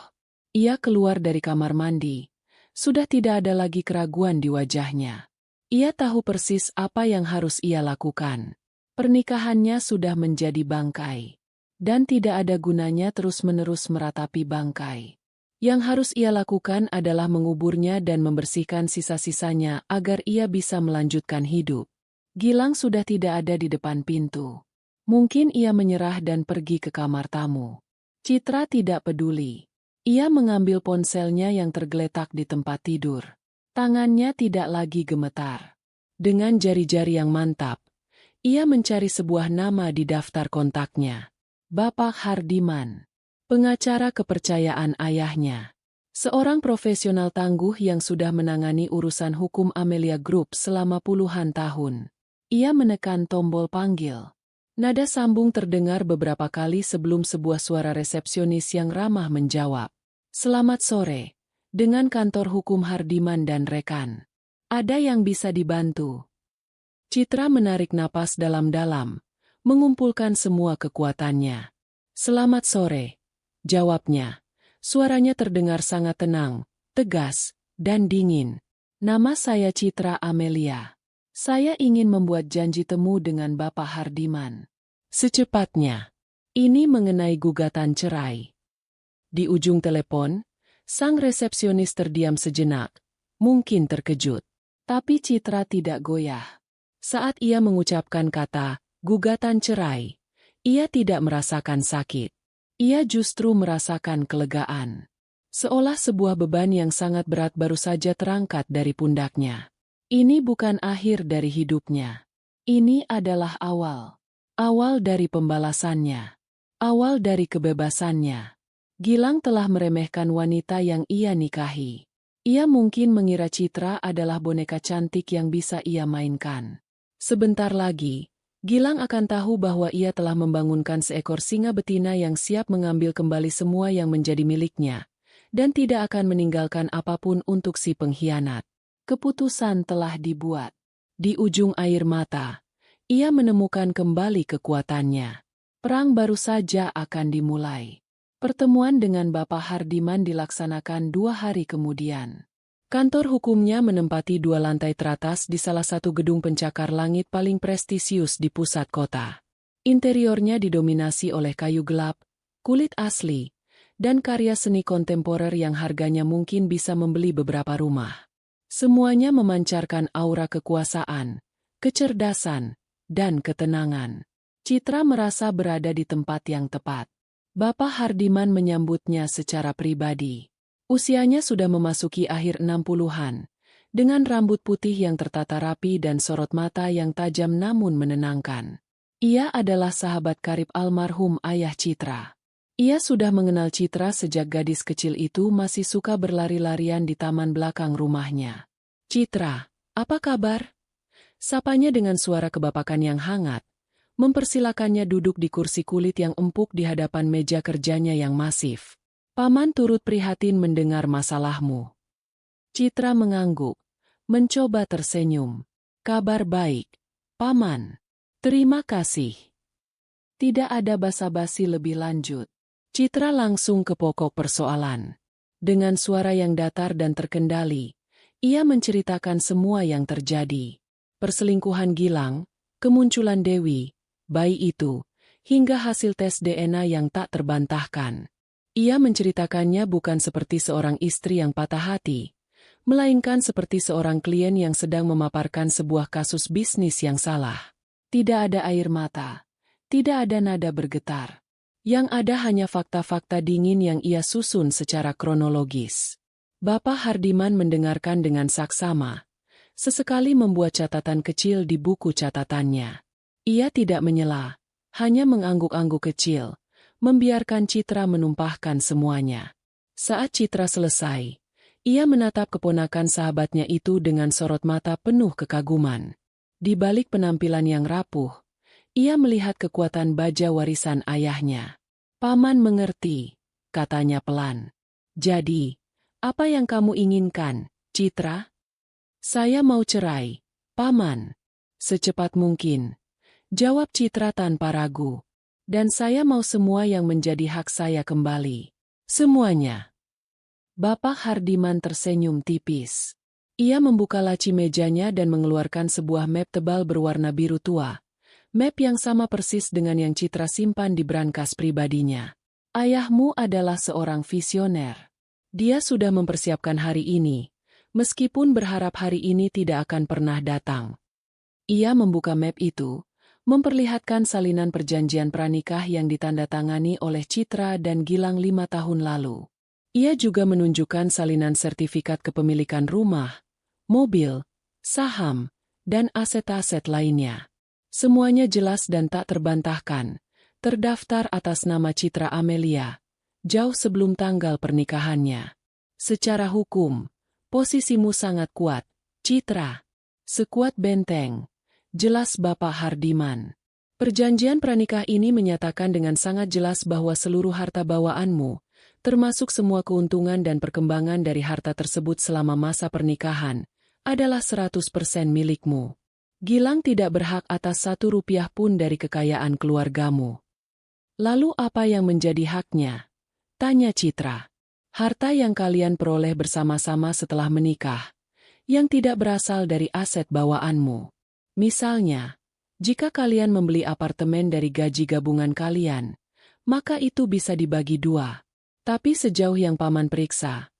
Ia keluar dari kamar mandi. Sudah tidak ada lagi keraguan di wajahnya. Ia tahu persis apa yang harus ia lakukan. Pernikahannya sudah menjadi bangkai. Dan tidak ada gunanya terus-menerus meratapi bangkai. Yang harus ia lakukan adalah menguburnya dan membersihkan sisa-sisanya agar ia bisa melanjutkan hidup. Gilang sudah tidak ada di depan pintu. Mungkin ia menyerah dan pergi ke kamar tamu. Citra tidak peduli. Ia mengambil ponselnya yang tergeletak di tempat tidur. Tangannya tidak lagi gemetar. Dengan jari-jari yang mantap, ia mencari sebuah nama di daftar kontaknya. Bapak Hardiman, pengacara kepercayaan ayahnya. Seorang profesional tangguh yang sudah menangani urusan hukum Amelia Group selama puluhan tahun. Ia menekan tombol panggil. Nada sambung terdengar beberapa kali sebelum sebuah suara resepsionis yang ramah menjawab. "Selamat sore, dengan kantor hukum Hardiman dan rekan. Ada yang bisa dibantu?" Citra menarik napas dalam-dalam, mengumpulkan semua kekuatannya. "Selamat sore," jawabnya. Suaranya terdengar sangat tenang, tegas, dan dingin. Nama saya Citra Amelia. Saya ingin membuat janji temu dengan Bapak Hardiman. Secepatnya. Ini mengenai gugatan cerai. Di ujung telepon, sang resepsionis terdiam sejenak, mungkin terkejut. Tapi Citra tidak goyah. Saat ia mengucapkan kata, gugatan cerai, ia tidak merasakan sakit. Ia justru merasakan kelegaan. Seolah sebuah beban yang sangat berat baru saja terangkat dari pundaknya. Ini bukan akhir dari hidupnya. Ini adalah awal. Awal dari pembalasannya. Awal dari kebebasannya. Gilang telah meremehkan wanita yang ia nikahi. Ia mungkin mengira Citra adalah boneka cantik yang bisa ia mainkan. Sebentar lagi, Gilang akan tahu bahwa ia telah membangunkan seekor singa betina yang siap mengambil kembali semua yang menjadi miliknya, dan tidak akan meninggalkan apapun untuk si pengkhianat. Keputusan telah dibuat. Di ujung air mata, ia menemukan kembali kekuatannya. Perang baru saja akan dimulai. Pertemuan dengan Bapak Hardiman dilaksanakan 2 hari kemudian. Kantor hukumnya menempati 2 lantai teratas di salah satu gedung pencakar langit paling prestisius di pusat kota. Interiornya didominasi oleh kayu gelap, kulit asli, dan karya seni kontemporer yang harganya mungkin bisa membeli beberapa rumah. Semuanya memancarkan aura kekuasaan, kecerdasan, dan ketenangan. Citra merasa berada di tempat yang tepat. Bapak Hardiman menyambutnya secara pribadi. Usianya sudah memasuki akhir 60-an, dengan rambut putih yang tertata rapi dan sorot mata yang tajam namun menenangkan. Ia adalah sahabat karib almarhum ayah Citra. Ia sudah mengenal Citra sejak gadis kecil itu masih suka berlari-larian di taman belakang rumahnya. "Citra, apa kabar?" Sapanya dengan suara kebapakan yang hangat, mempersilakannya duduk di kursi kulit yang empuk di hadapan meja kerjanya yang masif. "Paman turut prihatin mendengar masalahmu." Citra mengangguk, mencoba tersenyum. "Kabar baik, Paman. Terima kasih." Tidak ada basa-basi lebih lanjut. Citra langsung ke pokok persoalan. Dengan suara yang datar dan terkendali, ia menceritakan semua yang terjadi. Perselingkuhan Gilang, kemunculan Dewi, bayi itu, hingga hasil tes DNA yang tak terbantahkan. Ia menceritakannya bukan seperti seorang istri yang patah hati, melainkan seperti seorang klien yang sedang memaparkan sebuah kasus bisnis yang salah. Tidak ada air mata, tidak ada nada bergetar. Yang ada hanya fakta-fakta dingin yang ia susun secara kronologis. Bapak Hardiman mendengarkan dengan saksama, sesekali membuat catatan kecil di buku catatannya. Ia tidak menyela, hanya mengangguk-angguk kecil, membiarkan Citra menumpahkan semuanya. Saat Citra selesai, ia menatap keponakan sahabatnya itu dengan sorot mata penuh kekaguman. Di balik penampilan yang rapuh, ia melihat kekuatan baja warisan ayahnya. "Paman mengerti," katanya pelan. "Jadi, apa yang kamu inginkan, Citra?" "Saya mau cerai, Paman." "Secepat mungkin," jawab Citra tanpa ragu. "Dan saya mau semua yang menjadi hak saya kembali. Semuanya." Bapak Hardiman tersenyum tipis. Ia membuka laci mejanya dan mengeluarkan sebuah map tebal berwarna biru tua. Map yang sama persis dengan yang Citra simpan di brankas pribadinya. "Ayahmu adalah seorang visioner. Dia sudah mempersiapkan hari ini, meskipun berharap hari ini tidak akan pernah datang." Ia membuka map itu, memperlihatkan salinan perjanjian pranikah yang ditandatangani oleh Citra dan Gilang 5 tahun lalu. Ia juga menunjukkan salinan sertifikat kepemilikan rumah, mobil, saham, dan aset-aset lainnya. Semuanya jelas dan tak terbantahkan, terdaftar atas nama Citra Amelia, jauh sebelum tanggal pernikahannya. "Secara hukum, posisimu sangat kuat, Citra. Sekuat benteng," jelas Bapak Hardiman. "Perjanjian pranikah ini menyatakan dengan sangat jelas bahwa seluruh harta bawaanmu, termasuk semua keuntungan dan perkembangan dari harta tersebut selama masa pernikahan, adalah 100% milikmu. Gilang tidak berhak atas 1 rupiah pun dari kekayaan keluargamu." "Lalu apa yang menjadi haknya?" tanya Citra. "Harta yang kalian peroleh bersama-sama setelah menikah, yang tidak berasal dari aset bawaanmu. Misalnya, jika kalian membeli apartemen dari gaji gabungan kalian, maka itu bisa dibagi dua. Tapi sejauh yang Paman periksa,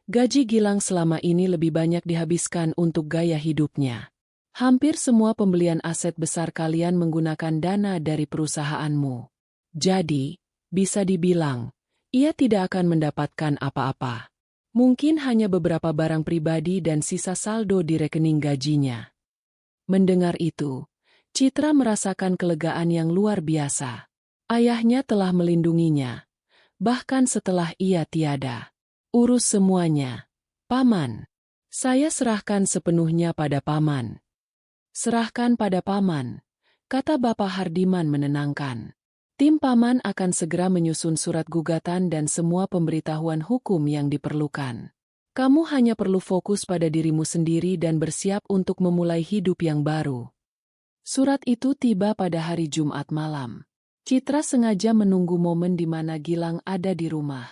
gaji Gilang selama ini lebih banyak dihabiskan untuk gaya hidupnya. Hampir semua pembelian aset besar kalian menggunakan dana dari perusahaanmu. Jadi, bisa dibilang, ia tidak akan mendapatkan apa-apa. Mungkin hanya beberapa barang pribadi dan sisa saldo di rekening gajinya. Mendengar itu, Citra merasakan kelegaan yang luar biasa. Ayahnya telah melindunginya, bahkan setelah ia tiada. Urus semuanya, Paman. Saya serahkan sepenuhnya pada Paman. Serahkan pada Paman, kata Bapak Hardiman menenangkan. Tim Paman akan segera menyusun surat gugatan dan semua pemberitahuan hukum yang diperlukan. Kamu hanya perlu fokus pada dirimu sendiri dan bersiap untuk memulai hidup yang baru. Surat itu tiba pada hari Jumat malam. Citra sengaja menunggu momen di mana Gilang ada di rumah.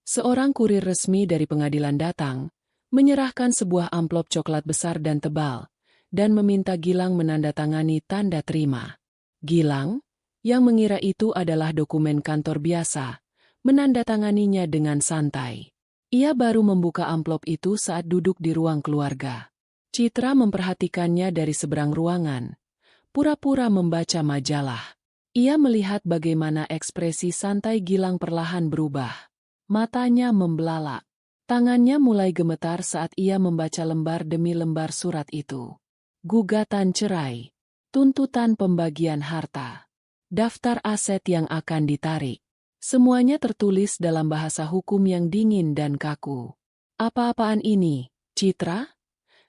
Seorang kurir resmi dari pengadilan datang, menyerahkan sebuah amplop coklat besar dan tebal, dan meminta Gilang menandatangani tanda terima. Gilang, yang mengira itu adalah dokumen kantor biasa, menandatanganinya dengan santai. Ia baru membuka amplop itu saat duduk di ruang keluarga. Citra memperhatikannya dari seberang ruangan, pura-pura membaca majalah. Ia melihat bagaimana ekspresi santai Gilang perlahan berubah. Matanya membelalak. Tangannya mulai gemetar saat ia membaca lembar demi lembar surat itu. Gugatan cerai, tuntutan pembagian harta, daftar aset yang akan ditarik. Semuanya tertulis dalam bahasa hukum yang dingin dan kaku. Apa-apaan ini, Citra?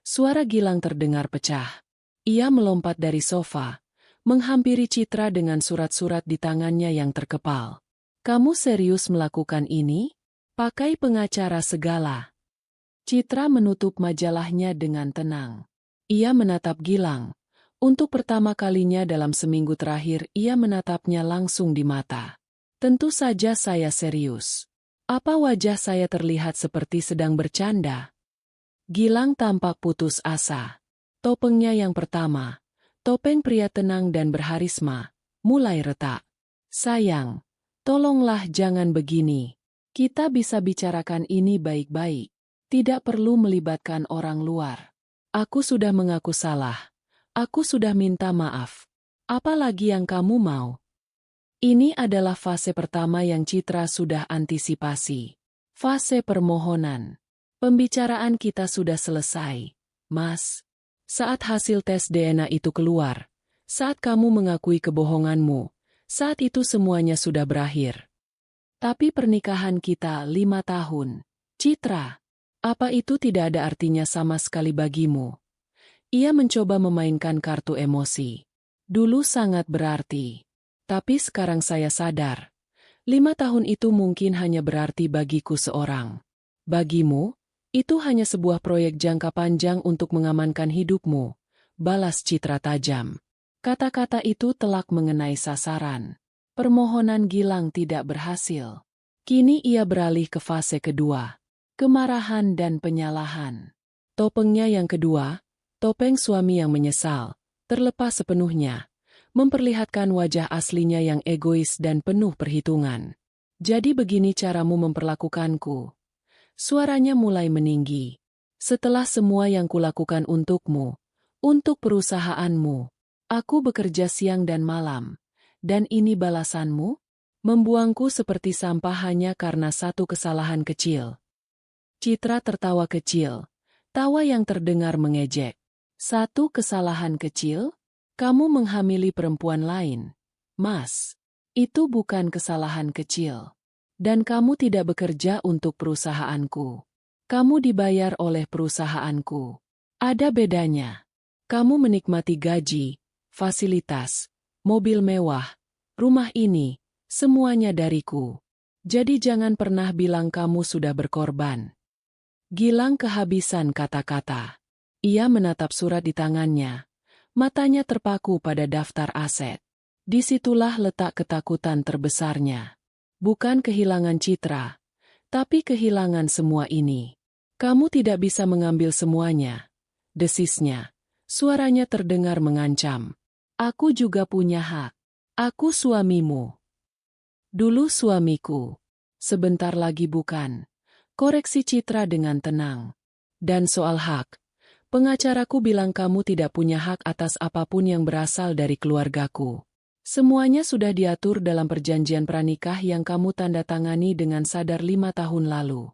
Suara Gilang terdengar pecah. Ia melompat dari sofa, menghampiri Citra dengan surat-surat di tangannya yang terkepal. Kamu serius melakukan ini? Pakai pengacara segala. Citra menutup majalahnya dengan tenang. Ia menatap Gilang. Untuk pertama kalinya dalam seminggu terakhir ia menatapnya langsung di mata. Tentu saja saya serius. Apa wajah saya terlihat seperti sedang bercanda? Gilang tampak putus asa. Topengnya yang pertama, topeng pria tenang dan berharisma, mulai retak. Sayang, tolonglah jangan begini. Kita bisa bicarakan ini baik-baik. Tidak perlu melibatkan orang luar. Aku sudah mengaku salah. Aku sudah minta maaf. Apa lagi yang kamu mau? Ini adalah fase pertama yang Citra sudah antisipasi. Fase permohonan. Pembicaraan kita sudah selesai, Mas. Saat hasil tes DNA itu keluar, saat kamu mengakui kebohonganmu, saat itu semuanya sudah berakhir. Tapi pernikahan kita 5 tahun. Citra, apa itu tidak ada artinya sama sekali bagimu? Ia mencoba memainkan kartu emosi. Dulu sangat berarti. Tapi sekarang saya sadar, 5 tahun itu mungkin hanya berarti bagiku seorang. Bagimu, itu hanya sebuah proyek jangka panjang untuk mengamankan hidupmu, balas Citra tajam. Kata-kata itu telak mengenai sasaran. Permohonan Gilang tidak berhasil. Kini ia beralih ke fase kedua, kemarahan dan penyalahan. Topengnya yang kedua, topeng suami yang menyesal, terlepas sepenuhnya, memperlihatkan wajah aslinya yang egois dan penuh perhitungan. Jadi begini caramu memperlakukanku. Suaranya mulai meninggi. Setelah semua yang kulakukan untukmu, untuk perusahaanmu, aku bekerja siang dan malam. Dan ini balasanmu? Membuangku seperti sampah hanya karena satu kesalahan kecil. Citra tertawa kecil, tawa yang terdengar mengejek. Satu kesalahan kecil? Kamu menghamili perempuan lain. Mas, itu bukan kesalahan kecil. Dan kamu tidak bekerja untuk perusahaanku. Kamu dibayar oleh perusahaanku. Ada bedanya. Kamu menikmati gaji, fasilitas, mobil mewah, rumah ini, semuanya dariku. Jadi jangan pernah bilang kamu sudah berkorban. Gilang kehabisan kata-kata. Ia menatap surat di tangannya. Matanya terpaku pada daftar aset. Disitulah letak ketakutan terbesarnya. Bukan kehilangan Citra, tapi kehilangan semua ini. Kamu tidak bisa mengambil semuanya. desisnya. Suaranya terdengar mengancam. Aku juga punya hak. Aku suamimu. Dulu suamiku. Sebentar lagi bukan. Koreksi Citra dengan tenang. Dan soal hak, pengacaraku bilang kamu tidak punya hak atas apapun yang berasal dari keluargaku. Semuanya sudah diatur dalam perjanjian pranikah yang kamu tanda tangani dengan sadar 5 tahun lalu.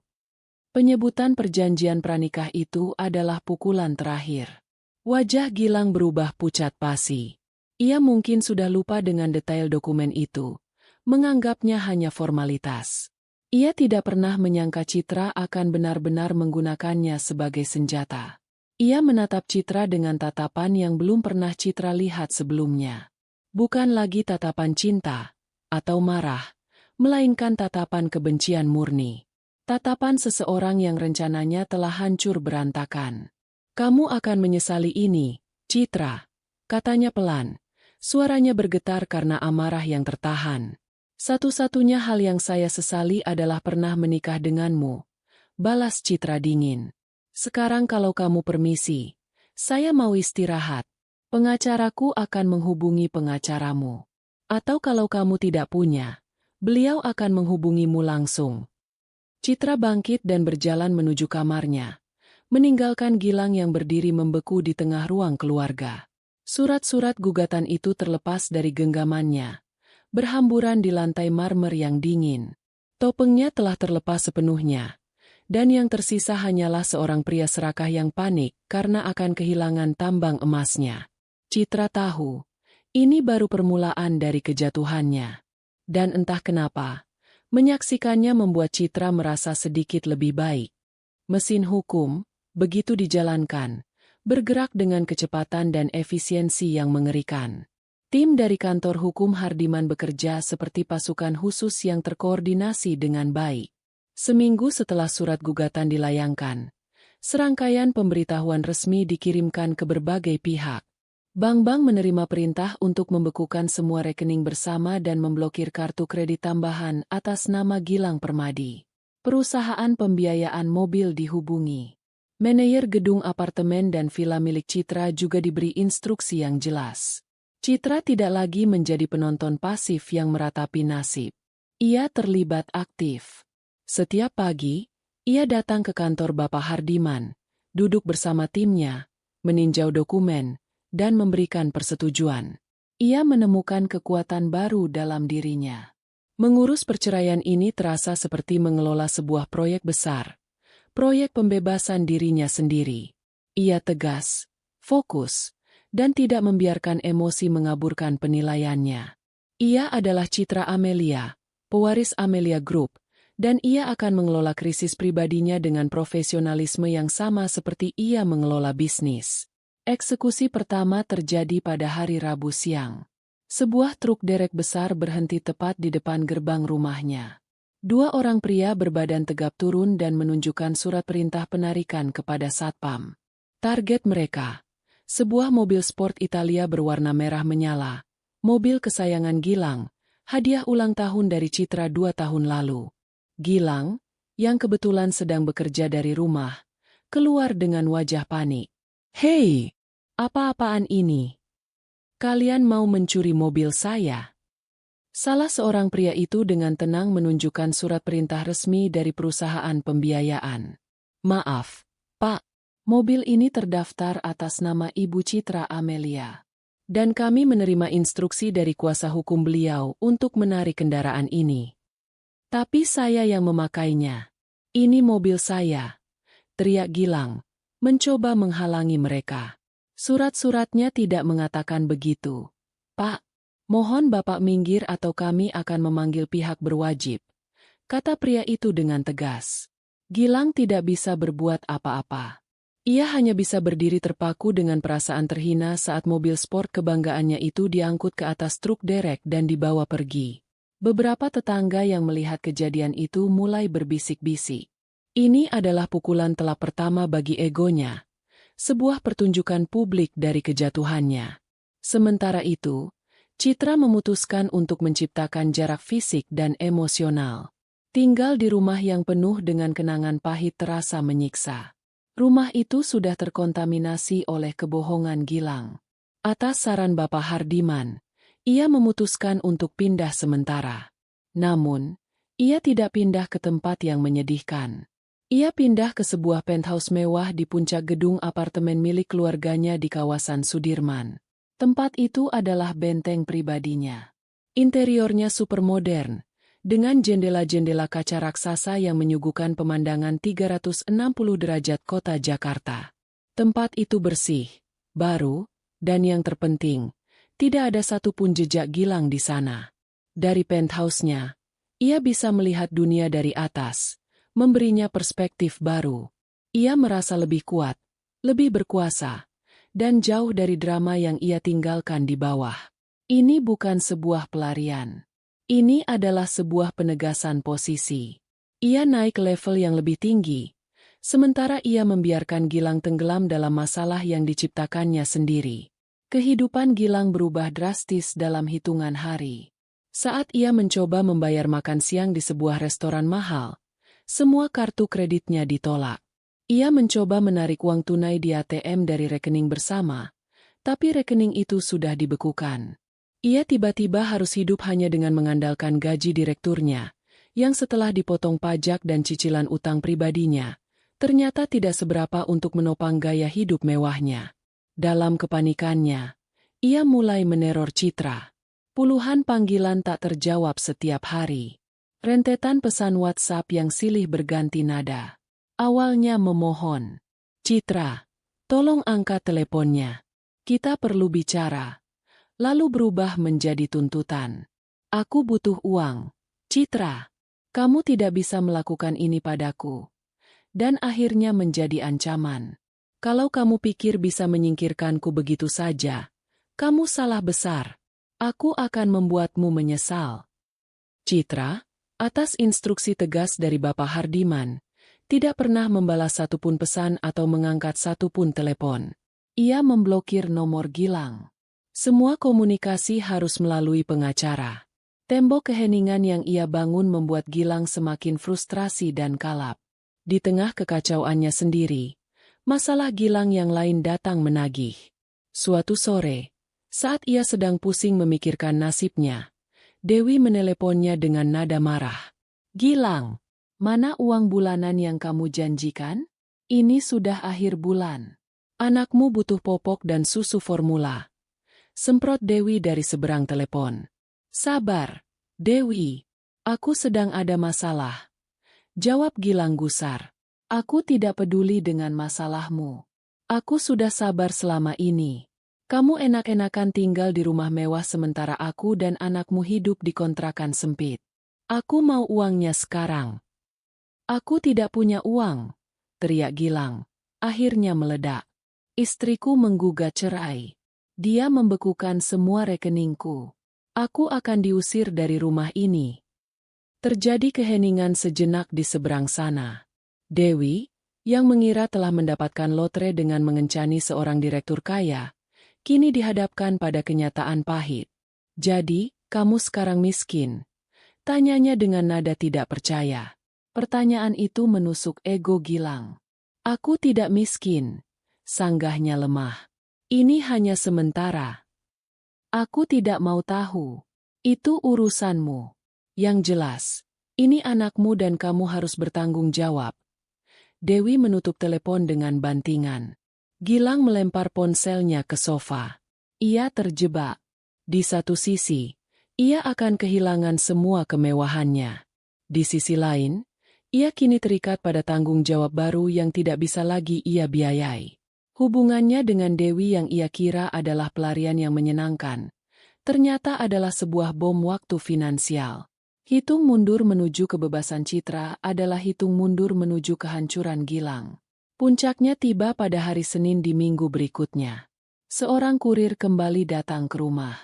Penyebutan perjanjian pranikah itu adalah pukulan terakhir. Wajah Gilang berubah pucat pasi. Ia mungkin sudah lupa dengan detail dokumen itu, menganggapnya hanya formalitas. Ia tidak pernah menyangka Citra akan benar-benar menggunakannya sebagai senjata. Ia menatap Citra dengan tatapan yang belum pernah Citra lihat sebelumnya. Bukan lagi tatapan cinta atau marah, melainkan tatapan kebencian murni. Tatapan seseorang yang rencananya telah hancur berantakan. Kamu akan menyesali ini, Citra, katanya pelan. Suaranya bergetar karena amarah yang tertahan. Satu-satunya hal yang saya sesali adalah pernah menikah denganmu, balas Citra dingin. Sekarang kalau kamu permisi, saya mau istirahat. Pengacaraku akan menghubungi pengacaramu. Atau kalau kamu tidak punya, beliau akan menghubungimu langsung. Citra bangkit dan berjalan menuju kamarnya, meninggalkan Gilang yang berdiri membeku di tengah ruang keluarga. Surat-surat gugatan itu terlepas dari genggamannya, berhamburan di lantai marmer yang dingin. Topengnya telah terlepas sepenuhnya, dan yang tersisa hanyalah seorang pria serakah yang panik karena akan kehilangan tambang emasnya. Citra tahu, ini baru permulaan dari kejatuhannya. Dan entah kenapa, menyaksikannya membuat Citra merasa sedikit lebih baik. Mesin hukum, begitu dijalankan, bergerak dengan kecepatan dan efisiensi yang mengerikan. Tim dari kantor hukum Hardiman bekerja seperti pasukan khusus yang terkoordinasi dengan baik. Seminggu setelah surat gugatan dilayangkan, serangkaian pemberitahuan resmi dikirimkan ke berbagai pihak. Bank-bank menerima perintah untuk membekukan semua rekening bersama dan memblokir kartu kredit tambahan atas nama Gilang Permadi. Perusahaan pembiayaan mobil dihubungi. Manajer gedung apartemen dan villa milik Citra juga diberi instruksi yang jelas. Citra tidak lagi menjadi penonton pasif yang meratapi nasib. Ia terlibat aktif. Setiap pagi, ia datang ke kantor Bapak Hardiman, duduk bersama timnya, meninjau dokumen, dan memberikan persetujuan. Ia menemukan kekuatan baru dalam dirinya. Mengurus perceraian ini terasa seperti mengelola sebuah proyek besar, proyek pembebasan dirinya sendiri. Ia tegas, fokus, dan tidak membiarkan emosi mengaburkan penilaiannya. Ia adalah Citra Amelia, pewaris Amelia Group, dan ia akan mengelola krisis pribadinya dengan profesionalisme yang sama seperti ia mengelola bisnis. Eksekusi pertama terjadi pada hari Rabu siang. Sebuah truk derek besar berhenti tepat di depan gerbang rumahnya. 2 orang pria berbadan tegap turun dan menunjukkan surat perintah penarikan kepada satpam. Target mereka, sebuah mobil sport Italia berwarna merah menyala, mobil kesayangan Gilang, hadiah ulang tahun dari Citra 2 tahun lalu. Gilang, yang kebetulan sedang bekerja dari rumah, keluar dengan wajah panik. Hei, apa-apaan ini? Kalian mau mencuri mobil saya? Salah seorang pria itu dengan tenang menunjukkan surat perintah resmi dari perusahaan pembiayaan. Maaf, Pak. Mobil ini terdaftar atas nama Ibu Citra Amelia. Dan kami menerima instruksi dari kuasa hukum beliau untuk menarik kendaraan ini. Tapi saya yang memakainya. Ini mobil saya, teriak Gilang, mencoba menghalangi mereka. Surat-suratnya tidak mengatakan begitu. Pak, mohon Bapak minggir atau kami akan memanggil pihak berwajib, kata pria itu dengan tegas. Gilang tidak bisa berbuat apa-apa. Ia hanya bisa berdiri terpaku dengan perasaan terhina saat mobil sport kebanggaannya itu diangkut ke atas truk derek dan dibawa pergi. Beberapa tetangga yang melihat kejadian itu mulai berbisik-bisik. Ini adalah pukulan telak pertama bagi egonya, sebuah pertunjukan publik dari kejatuhannya. Sementara itu, Citra memutuskan untuk menciptakan jarak fisik dan emosional. Tinggal di rumah yang penuh dengan kenangan pahit terasa menyiksa. Rumah itu sudah terkontaminasi oleh kebohongan Gilang. Atas saran Bapak Hardiman, ia memutuskan untuk pindah sementara. Namun, ia tidak pindah ke tempat yang menyedihkan. Ia pindah ke sebuah penthouse mewah di puncak gedung apartemen milik keluarganya di kawasan Sudirman. Tempat itu adalah benteng pribadinya. Interiornya super modern, dengan jendela-jendela kaca raksasa yang menyuguhkan pemandangan 360 derajat kota Jakarta. Tempat itu bersih, baru, dan yang terpenting, tidak ada satupun jejak Gilang di sana. Dari penthouse-nya, ia bisa melihat dunia dari atas, memberinya perspektif baru. Ia merasa lebih kuat, lebih berkuasa, dan jauh dari drama yang ia tinggalkan di bawah. Ini bukan sebuah pelarian. Ini adalah sebuah penegasan posisi. Ia naik level yang lebih tinggi, sementara ia membiarkan Gilang tenggelam dalam masalah yang diciptakannya sendiri. Kehidupan Gilang berubah drastis dalam hitungan hari. Saat ia mencoba membayar makan siang di sebuah restoran mahal, semua kartu kreditnya ditolak. Ia mencoba menarik uang tunai di ATM dari rekening bersama, tapi rekening itu sudah dibekukan. Ia tiba-tiba harus hidup hanya dengan mengandalkan gaji direkturnya, yang setelah dipotong pajak dan cicilan utang pribadinya, ternyata tidak seberapa untuk menopang gaya hidup mewahnya. Dalam kepanikannya, ia mulai meneror Citra. Puluhan panggilan tak terjawab setiap hari. Rentetan pesan WhatsApp yang silih berganti nada. Awalnya memohon, "Citra, tolong angkat teleponnya. Kita perlu bicara." Lalu berubah menjadi tuntutan. "Aku butuh uang. Citra, kamu tidak bisa melakukan ini padaku." Dan akhirnya menjadi ancaman. "Kalau kamu pikir bisa menyingkirkanku begitu saja, kamu salah besar. Aku akan membuatmu menyesal." Citra, atas instruksi tegas dari Bapak Hardiman, tidak pernah membalas satupun pesan atau mengangkat satupun telepon. Ia memblokir nomor Gilang. Semua komunikasi harus melalui pengacara. Tembok keheningan yang ia bangun membuat Gilang semakin frustrasi dan kalap. Di tengah kekacauannya sendiri, masalah Gilang yang lain datang menagih. Suatu sore, saat ia sedang pusing memikirkan nasibnya, Dewi meneleponnya dengan nada marah. "Gilang, mana uang bulanan yang kamu janjikan? Ini sudah akhir bulan. Anakmu butuh popok dan susu formula." Semprot Dewi dari seberang telepon. "Sabar, Dewi. Aku sedang ada masalah." Jawab Gilang gusar. "Aku tidak peduli dengan masalahmu. Aku sudah sabar selama ini. Kamu enak-enakan tinggal di rumah mewah sementara aku dan anakmu hidup di kontrakan sempit. Aku mau uangnya sekarang." "Aku tidak punya uang," teriak Gilang. Akhirnya meledak. "Istriku menggugat cerai. Dia membekukan semua rekeningku. Aku akan diusir dari rumah ini." Terjadi keheningan sejenak di seberang sana. Dewi, yang mengira telah mendapatkan lotre dengan mengencani seorang direktur kaya, kini dihadapkan pada kenyataan pahit. "Jadi, kamu sekarang miskin?" tanyanya dengan nada tidak percaya. Pertanyaan itu menusuk ego Gilang. "Aku tidak miskin," sanggahnya lemah. "Ini hanya sementara. Aku tidak mau tahu. Itu urusanmu. Yang jelas, ini anakmu dan kamu harus bertanggung jawab." Dewi menutup telepon dengan bantingan. Gilang melempar ponselnya ke sofa. Ia terjebak. Di satu sisi, ia akan kehilangan semua kemewahannya. Di sisi lain, ia kini terikat pada tanggung jawab baru yang tidak bisa lagi ia biayai. Hubungannya dengan Dewi yang ia kira adalah pelarian yang menyenangkan, ternyata adalah sebuah bom waktu finansial. Hitung mundur menuju kebebasan Citra adalah hitung mundur menuju kehancuran Gilang. Puncaknya tiba pada hari Senin di minggu berikutnya. Seorang kurir kembali datang ke rumah.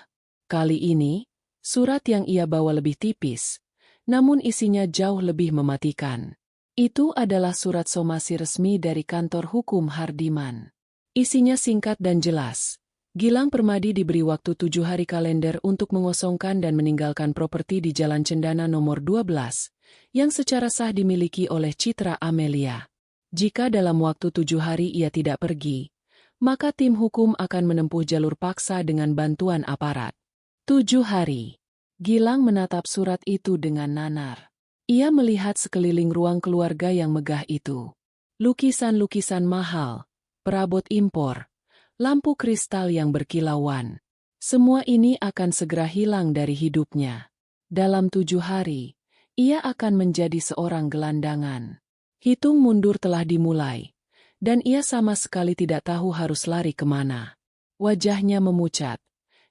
Kali ini, surat yang ia bawa lebih tipis, namun isinya jauh lebih mematikan. Itu adalah surat somasi resmi dari kantor hukum Hardiman. Isinya singkat dan jelas. Gilang Permadi diberi waktu 7 hari kalender untuk mengosongkan dan meninggalkan properti di Jalan Cendana nomor 12, yang secara sah dimiliki oleh Citra Amelia. Jika dalam waktu 7 hari ia tidak pergi, maka tim hukum akan menempuh jalur paksa dengan bantuan aparat. 7 hari. Gilang menatap surat itu dengan nanar. Ia melihat sekeliling ruang keluarga yang megah itu. Lukisan-lukisan mahal, perabot impor, lampu kristal yang berkilauan. Semua ini akan segera hilang dari hidupnya. Dalam 7 hari, ia akan menjadi seorang gelandangan. Hitung mundur telah dimulai, dan ia sama sekali tidak tahu harus lari kemana. Wajahnya memucat,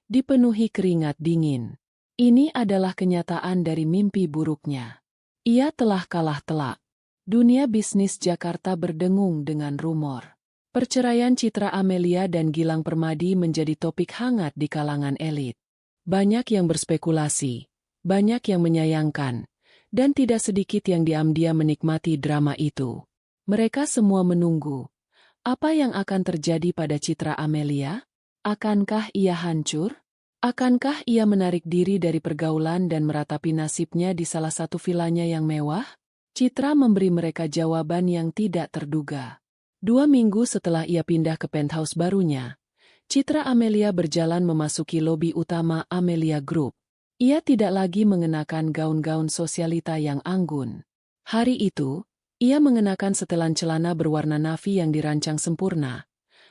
dipenuhi keringat dingin. Ini adalah kenyataan dari mimpi buruknya. Ia telah kalah telak. Dunia bisnis Jakarta berdengung dengan rumor. Perceraian Citra Amelia dan Gilang Permadi menjadi topik hangat di kalangan elit. Banyak yang berspekulasi, banyak yang menyayangkan, dan tidak sedikit yang diam-diam menikmati drama itu. Mereka semua menunggu. Apa yang akan terjadi pada Citra Amelia? Akankah ia hancur? Akankah ia menarik diri dari pergaulan dan meratapi nasibnya di salah satu vilanya yang mewah? Citra memberi mereka jawaban yang tidak terduga. 2 minggu setelah ia pindah ke penthouse barunya, Citra Amelia berjalan memasuki lobi utama Amelia Group. Ia tidak lagi mengenakan gaun-gaun sosialita yang anggun. Hari itu, ia mengenakan setelan celana berwarna navy yang dirancang sempurna.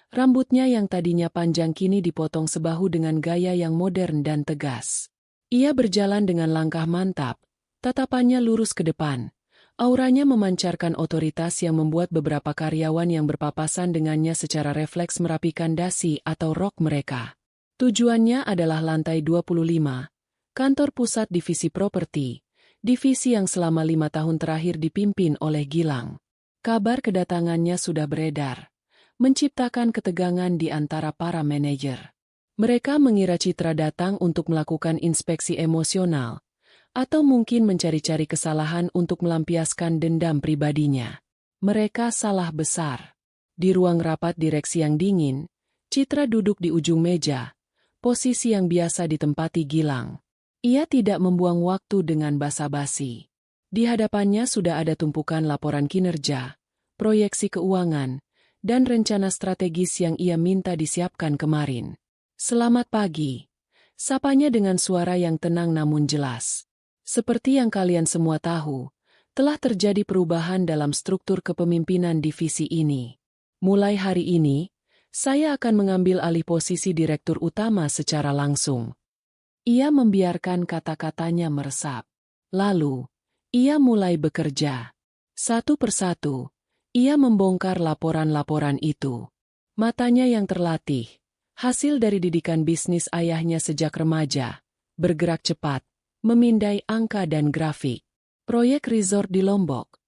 Rambutnya yang tadinya panjang kini dipotong sebahu dengan gaya yang modern dan tegas. Ia berjalan dengan langkah mantap, tatapannya lurus ke depan. Auranya memancarkan otoritas yang membuat beberapa karyawan yang berpapasan dengannya secara refleks merapikan dasi atau rok mereka. Tujuannya adalah lantai 25, kantor pusat divisi properti, divisi yang selama 5 tahun terakhir dipimpin oleh Gilang. Kabar kedatangannya sudah beredar, menciptakan ketegangan di antara para manajer. Mereka mengira Citra datang untuk melakukan inspeksi emosional, atau mungkin mencari-cari kesalahan untuk melampiaskan dendam pribadinya. Mereka salah besar. Di ruang rapat direksi yang dingin, Citra duduk di ujung meja, posisi yang biasa ditempati Gilang. Ia tidak membuang waktu dengan basa-basi. Di hadapannya sudah ada tumpukan laporan kinerja, proyeksi keuangan, dan rencana strategis yang ia minta disiapkan kemarin. "Selamat pagi," sapanya dengan suara yang tenang namun jelas. "Seperti yang kalian semua tahu, telah terjadi perubahan dalam struktur kepemimpinan divisi ini. Mulai hari ini, saya akan mengambil alih posisi direktur utama secara langsung." Ia membiarkan kata-katanya meresap. Lalu, ia mulai bekerja. Satu persatu, ia membongkar laporan-laporan itu. Matanya yang terlatih, hasil dari didikan bisnis ayahnya sejak remaja, bergerak cepat, memindai angka dan grafik. Proyek resort di Lombok.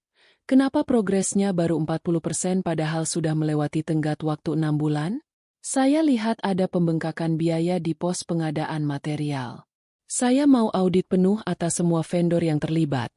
Kenapa progresnya baru 40% padahal sudah melewati tenggat waktu 6 bulan? Saya lihat ada pembengkakan biaya di pos pengadaan material. Saya mau audit penuh atas semua vendor yang terlibat,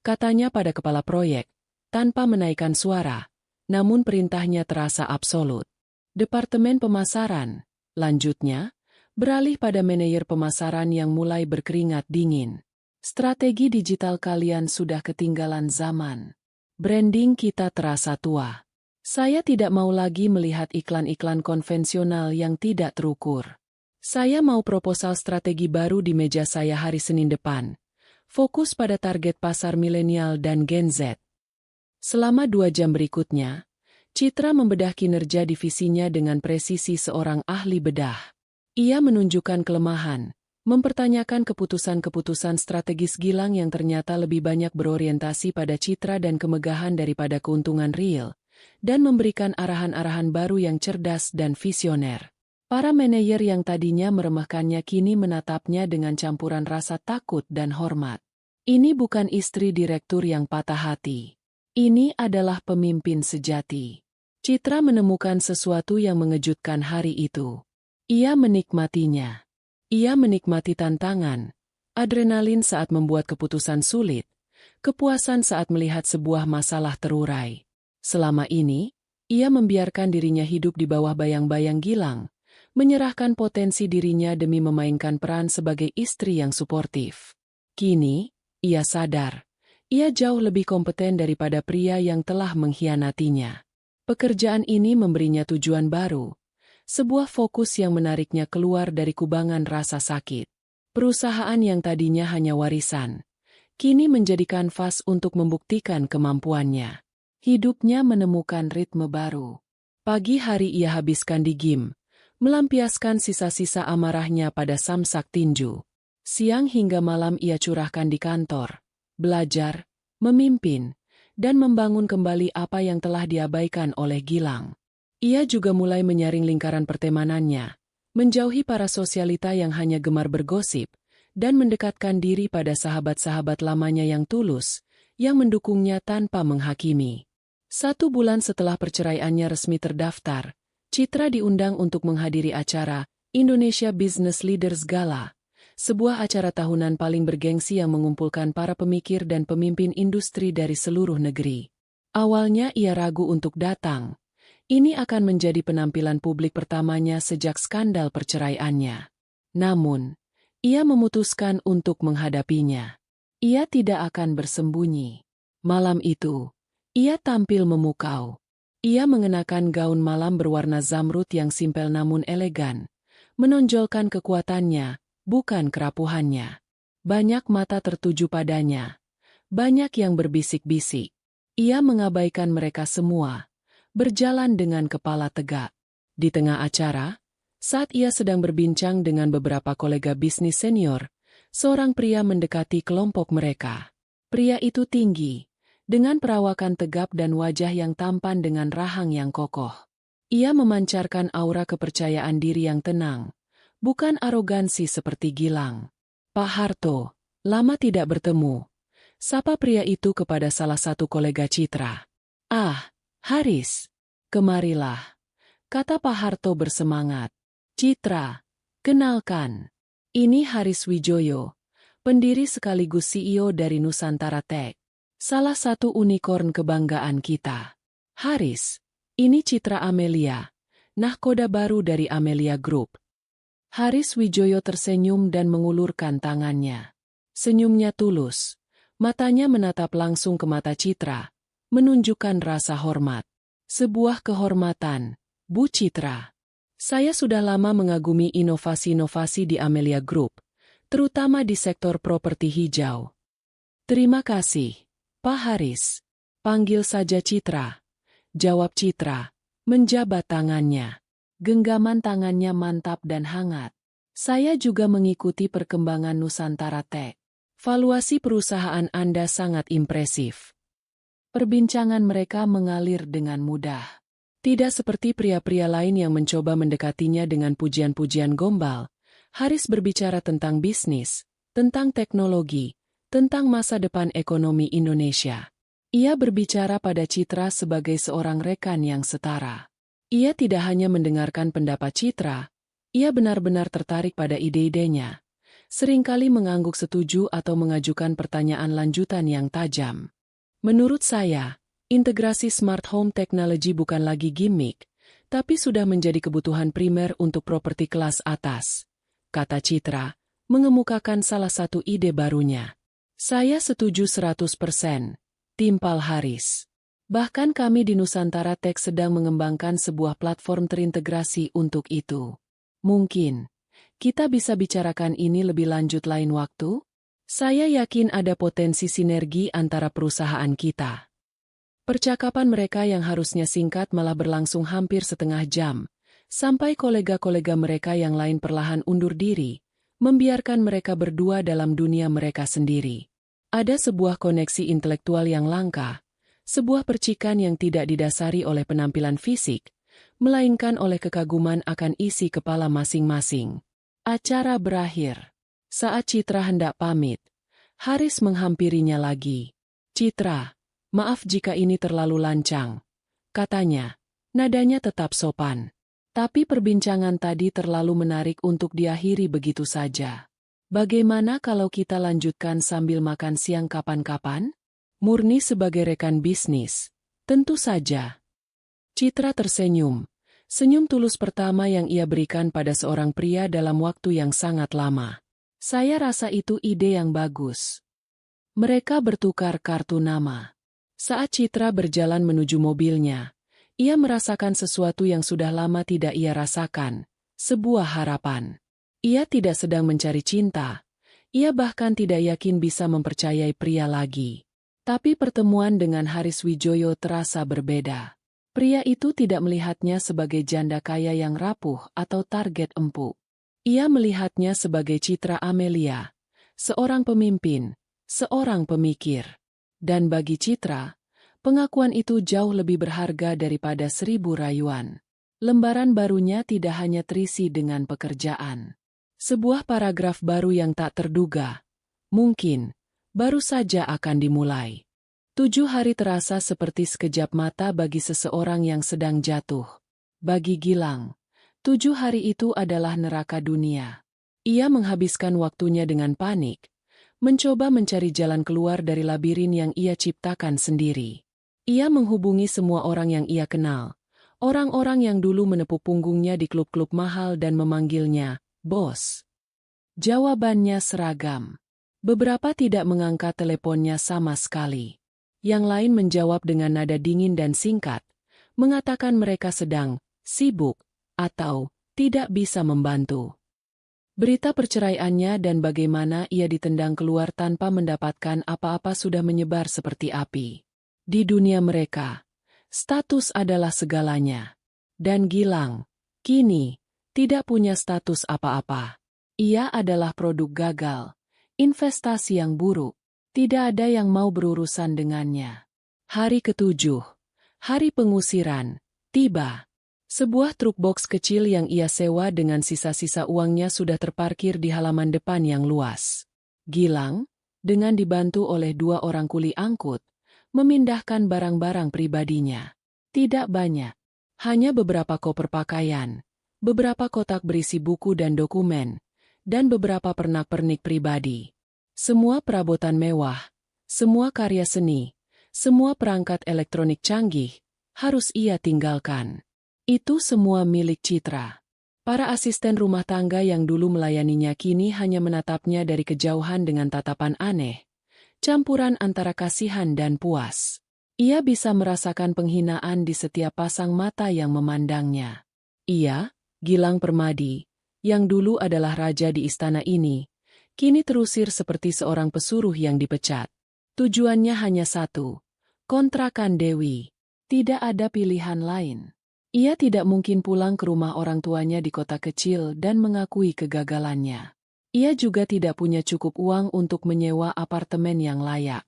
katanya pada kepala proyek, tanpa menaikkan suara, namun perintahnya terasa absolut. Departemen pemasaran, lanjutnya, beralih pada manajer pemasaran yang mulai berkeringat dingin. Strategi digital kalian sudah ketinggalan zaman. Branding kita terasa tua. Saya tidak mau lagi melihat iklan-iklan konvensional yang tidak terukur. Saya mau proposal strategi baru di meja saya hari Senin depan. Fokus pada target pasar milenial dan Gen Z. Selama 2 jam berikutnya, Citra membedah kinerja divisinya dengan presisi seorang ahli bedah. Ia menunjukkan kelemahan, mempertanyakan keputusan-keputusan strategis Gilang yang ternyata lebih banyak berorientasi pada citra dan kemegahan daripada keuntungan real, dan memberikan arahan-arahan baru yang cerdas dan visioner. Para manajer yang tadinya meremehkannya kini menatapnya dengan campuran rasa takut dan hormat. Ini bukan istri direktur yang patah hati. Ini adalah pemimpin sejati. Citra menemukan sesuatu yang mengejutkan hari itu. Ia menikmatinya. Ia menikmati tantangan, adrenalin saat membuat keputusan sulit, kepuasan saat melihat sebuah masalah terurai. Selama ini, ia membiarkan dirinya hidup di bawah bayang-bayang Gilang, menyerahkan potensi dirinya demi memainkan peran sebagai istri yang suportif. Kini, ia sadar, Ia jauh lebih kompeten daripada pria yang telah mengkhianatinya. Pekerjaan ini memberinya tujuan baru, sebuah fokus yang menariknya keluar dari kubangan rasa sakit. Perusahaan yang tadinya hanya warisan, kini menjadi kanvas untuk membuktikan kemampuannya. Hidupnya menemukan ritme baru. Pagi hari ia habiskan di gym, melampiaskan sisa-sisa amarahnya pada samsak tinju. Siang hingga malam ia curahkan di kantor, belajar, memimpin, dan membangun kembali apa yang telah diabaikan oleh Gilang. Ia juga mulai menyaring lingkaran pertemanannya, menjauhi para sosialita yang hanya gemar bergosip, dan mendekatkan diri pada sahabat-sahabat lamanya yang tulus, yang mendukungnya tanpa menghakimi. 1 bulan setelah perceraiannya resmi terdaftar, Citra diundang untuk menghadiri acara Indonesia Business Leaders Gala, sebuah acara tahunan paling bergengsi yang mengumpulkan para pemikir dan pemimpin industri dari seluruh negeri. Awalnya ia ragu untuk datang. Ini akan menjadi penampilan publik pertamanya sejak skandal perceraiannya. Namun, ia memutuskan untuk menghadapinya. Ia tidak akan bersembunyi. Malam itu, ia tampil memukau. Ia mengenakan gaun malam berwarna zamrud yang simpel namun elegan, menonjolkan kekuatannya, bukan kerapuhannya. Banyak mata tertuju padanya. Banyak yang berbisik-bisik. Ia mengabaikan mereka semua, berjalan dengan kepala tegak. Di tengah acara, saat ia sedang berbincang dengan beberapa kolega bisnis senior, seorang pria mendekati kelompok mereka. Pria itu tinggi, dengan perawakan tegap dan wajah yang tampan dengan rahang yang kokoh. Ia memancarkan aura kepercayaan diri yang tenang, bukan arogansi seperti Gilang. "Pak Harto, lama tidak bertemu," sapa pria itu kepada salah satu kolega Citra. "Ah, Haris, kemarilah," kata Pak Harto bersemangat. "Citra, kenalkan. Ini Haris Wijoyo, pendiri sekaligus CEO dari Nusantara Tech. Salah satu unicorn kebanggaan kita. Haris, ini Citra Amelia, nahkoda baru dari Amelia Group." Haris Wijoyo tersenyum dan mengulurkan tangannya. Senyumnya tulus. Matanya menatap langsung ke mata Citra, menunjukkan rasa hormat. "Sebuah kehormatan, Bu Citra. Saya sudah lama mengagumi inovasi-inovasi di Amelia Group, terutama di sektor properti hijau." "Terima kasih, Pak Haris. Panggil saja Citra," jawab Citra, menjabat tangannya. Genggaman tangannya mantap dan hangat. "Saya juga mengikuti perkembangan Nusantara Tech. Valuasi perusahaan Anda sangat impresif." Perbincangan mereka mengalir dengan mudah. Tidak seperti pria-pria lain yang mencoba mendekatinya dengan pujian-pujian gombal, Haris berbicara tentang bisnis, tentang teknologi, tentang masa depan ekonomi Indonesia. Ia berbicara pada Citra sebagai seorang rekan yang setara. Ia tidak hanya mendengarkan pendapat Citra, ia benar-benar tertarik pada ide-idenya. Seringkali mengangguk setuju atau mengajukan pertanyaan lanjutan yang tajam. "Menurut saya, integrasi smart home technology bukan lagi gimmick, tapi sudah menjadi kebutuhan primer untuk properti kelas atas," kata Citra, mengemukakan salah satu ide barunya. "Saya setuju 100%, timpal Haris. Bahkan kami di Nusantara Tech sedang mengembangkan sebuah platform terintegrasi untuk itu. Mungkin kita bisa bicarakan ini lebih lanjut lain waktu? Saya yakin ada potensi sinergi antara perusahaan kita." Percakapan mereka yang harusnya singkat malah berlangsung hampir setengah jam, sampai kolega-kolega mereka yang lain perlahan undur diri, membiarkan mereka berdua dalam dunia mereka sendiri. Ada sebuah koneksi intelektual yang langka, sebuah percikan yang tidak didasari oleh penampilan fisik, melainkan oleh kekaguman akan isi kepala masing-masing. Acara berakhir. Saat Citra hendak pamit, Haris menghampirinya lagi. "Citra, maaf jika ini terlalu lancang," katanya. Nadanya tetap sopan. "Tapi perbincangan tadi terlalu menarik untuk diakhiri begitu saja. Bagaimana kalau kita lanjutkan sambil makan siang kapan-kapan?" Murni sebagai rekan bisnis. "Tentu saja." Citra tersenyum. Senyum tulus pertama yang ia berikan pada seorang pria dalam waktu yang sangat lama. "Saya rasa itu ide yang bagus." Mereka bertukar kartu nama. Saat Citra berjalan menuju mobilnya, ia merasakan sesuatu yang sudah lama tidak ia rasakan, sebuah harapan. Ia tidak sedang mencari cinta, ia bahkan tidak yakin bisa mempercayai pria lagi. Tapi pertemuan dengan Haris Wijoyo terasa berbeda. Pria itu tidak melihatnya sebagai janda kaya yang rapuh atau target empuk. Ia melihatnya sebagai Citra Amelia, seorang pemimpin, seorang pemikir. Dan bagi Citra, pengakuan itu jauh lebih berharga daripada 1000 rayuan. Lembaran barunya tidak hanya terisi dengan pekerjaan. Sebuah paragraf baru yang tak terduga, mungkin, baru saja akan dimulai. 7 hari terasa seperti sekejap mata bagi seseorang yang sedang jatuh. Bagi Gilang, 7 hari itu adalah neraka dunia. Ia menghabiskan waktunya dengan panik, mencoba mencari jalan keluar dari labirin yang ia ciptakan sendiri. Ia menghubungi semua orang yang ia kenal, orang-orang yang dulu menepuk punggungnya di klub-klub mahal dan memanggilnya, "Bos." Jawabannya seragam. Beberapa tidak mengangkat teleponnya sama sekali. Yang lain menjawab dengan nada dingin dan singkat, mengatakan mereka sedang sibuk atau tidak bisa membantu. Berita perceraiannya dan bagaimana ia ditendang keluar tanpa mendapatkan apa-apa sudah menyebar seperti api. Di dunia mereka, status adalah segalanya. Dan Gilang, kini, tidak punya status apa-apa. Ia adalah produk gagal, investasi yang buruk. Tidak ada yang mau berurusan dengannya. Hari ke-7, hari pengusiran, tiba. Sebuah truk box kecil yang ia sewa dengan sisa-sisa uangnya sudah terparkir di halaman depan yang luas. Gilang, dengan dibantu oleh 2 orang kuli angkut, memindahkan barang-barang pribadinya. Tidak banyak. Hanya beberapa koper pakaian, beberapa kotak berisi buku dan dokumen, dan beberapa pernak-pernik pribadi. Semua perabotan mewah, semua karya seni, semua perangkat elektronik canggih, harus ia tinggalkan. Itu semua milik Citra. Para asisten rumah tangga yang dulu melayaninya kini hanya menatapnya dari kejauhan dengan tatapan aneh, campuran antara kasihan dan puas. Ia bisa merasakan penghinaan di setiap pasang mata yang memandangnya. Ia, Gilang Permadi, yang dulu adalah raja di istana ini, kini terusir seperti seorang pesuruh yang dipecat. Tujuannya hanya satu, kontrakan Dewi. Tidak ada pilihan lain. Ia tidak mungkin pulang ke rumah orang tuanya di kota kecil dan mengakui kegagalannya. Ia juga tidak punya cukup uang untuk menyewa apartemen yang layak.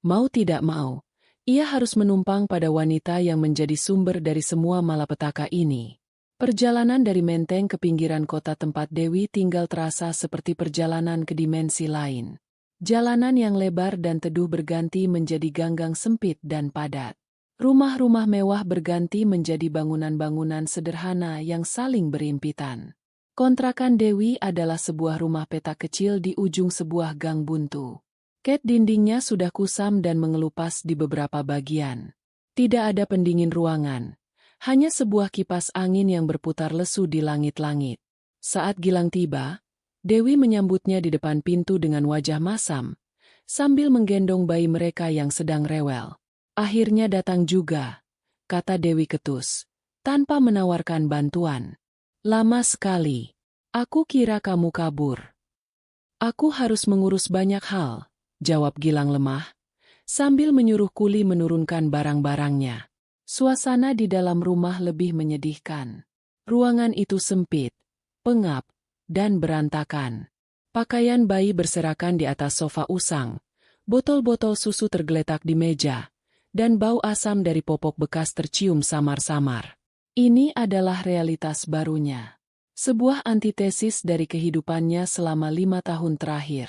Mau tidak mau, ia harus menumpang pada wanita yang menjadi sumber dari semua malapetaka ini. Perjalanan dari Menteng ke pinggiran kota tempat Dewi tinggal terasa seperti perjalanan ke dimensi lain. Jalanan yang lebar dan teduh berganti menjadi ganggang sempit dan padat. Rumah-rumah mewah berganti menjadi bangunan-bangunan sederhana yang saling berimpitan. Kontrakan Dewi adalah sebuah rumah petak kecil di ujung sebuah gang buntu. Ket dindingnya sudah kusam dan mengelupas di beberapa bagian. Tidak ada pendingin ruangan. Hanya sebuah kipas angin yang berputar lesu di langit-langit. Saat Gilang tiba, Dewi menyambutnya di depan pintu dengan wajah masam, sambil menggendong bayi mereka yang sedang rewel. Akhirnya datang juga, kata Dewi ketus, tanpa menawarkan bantuan. Lama sekali. Aku kira kamu kabur. Aku harus mengurus banyak hal, jawab Gilang lemah, sambil menyuruh kuli menurunkan barang-barangnya. Suasana di dalam rumah lebih menyedihkan. Ruangan itu sempit, pengap, dan berantakan. Pakaian bayi berserakan di atas sofa usang, botol-botol susu tergeletak di meja, dan bau asam dari popok bekas tercium samar-samar. Ini adalah realitas barunya. Sebuah antitesis dari kehidupannya selama 5 tahun terakhir.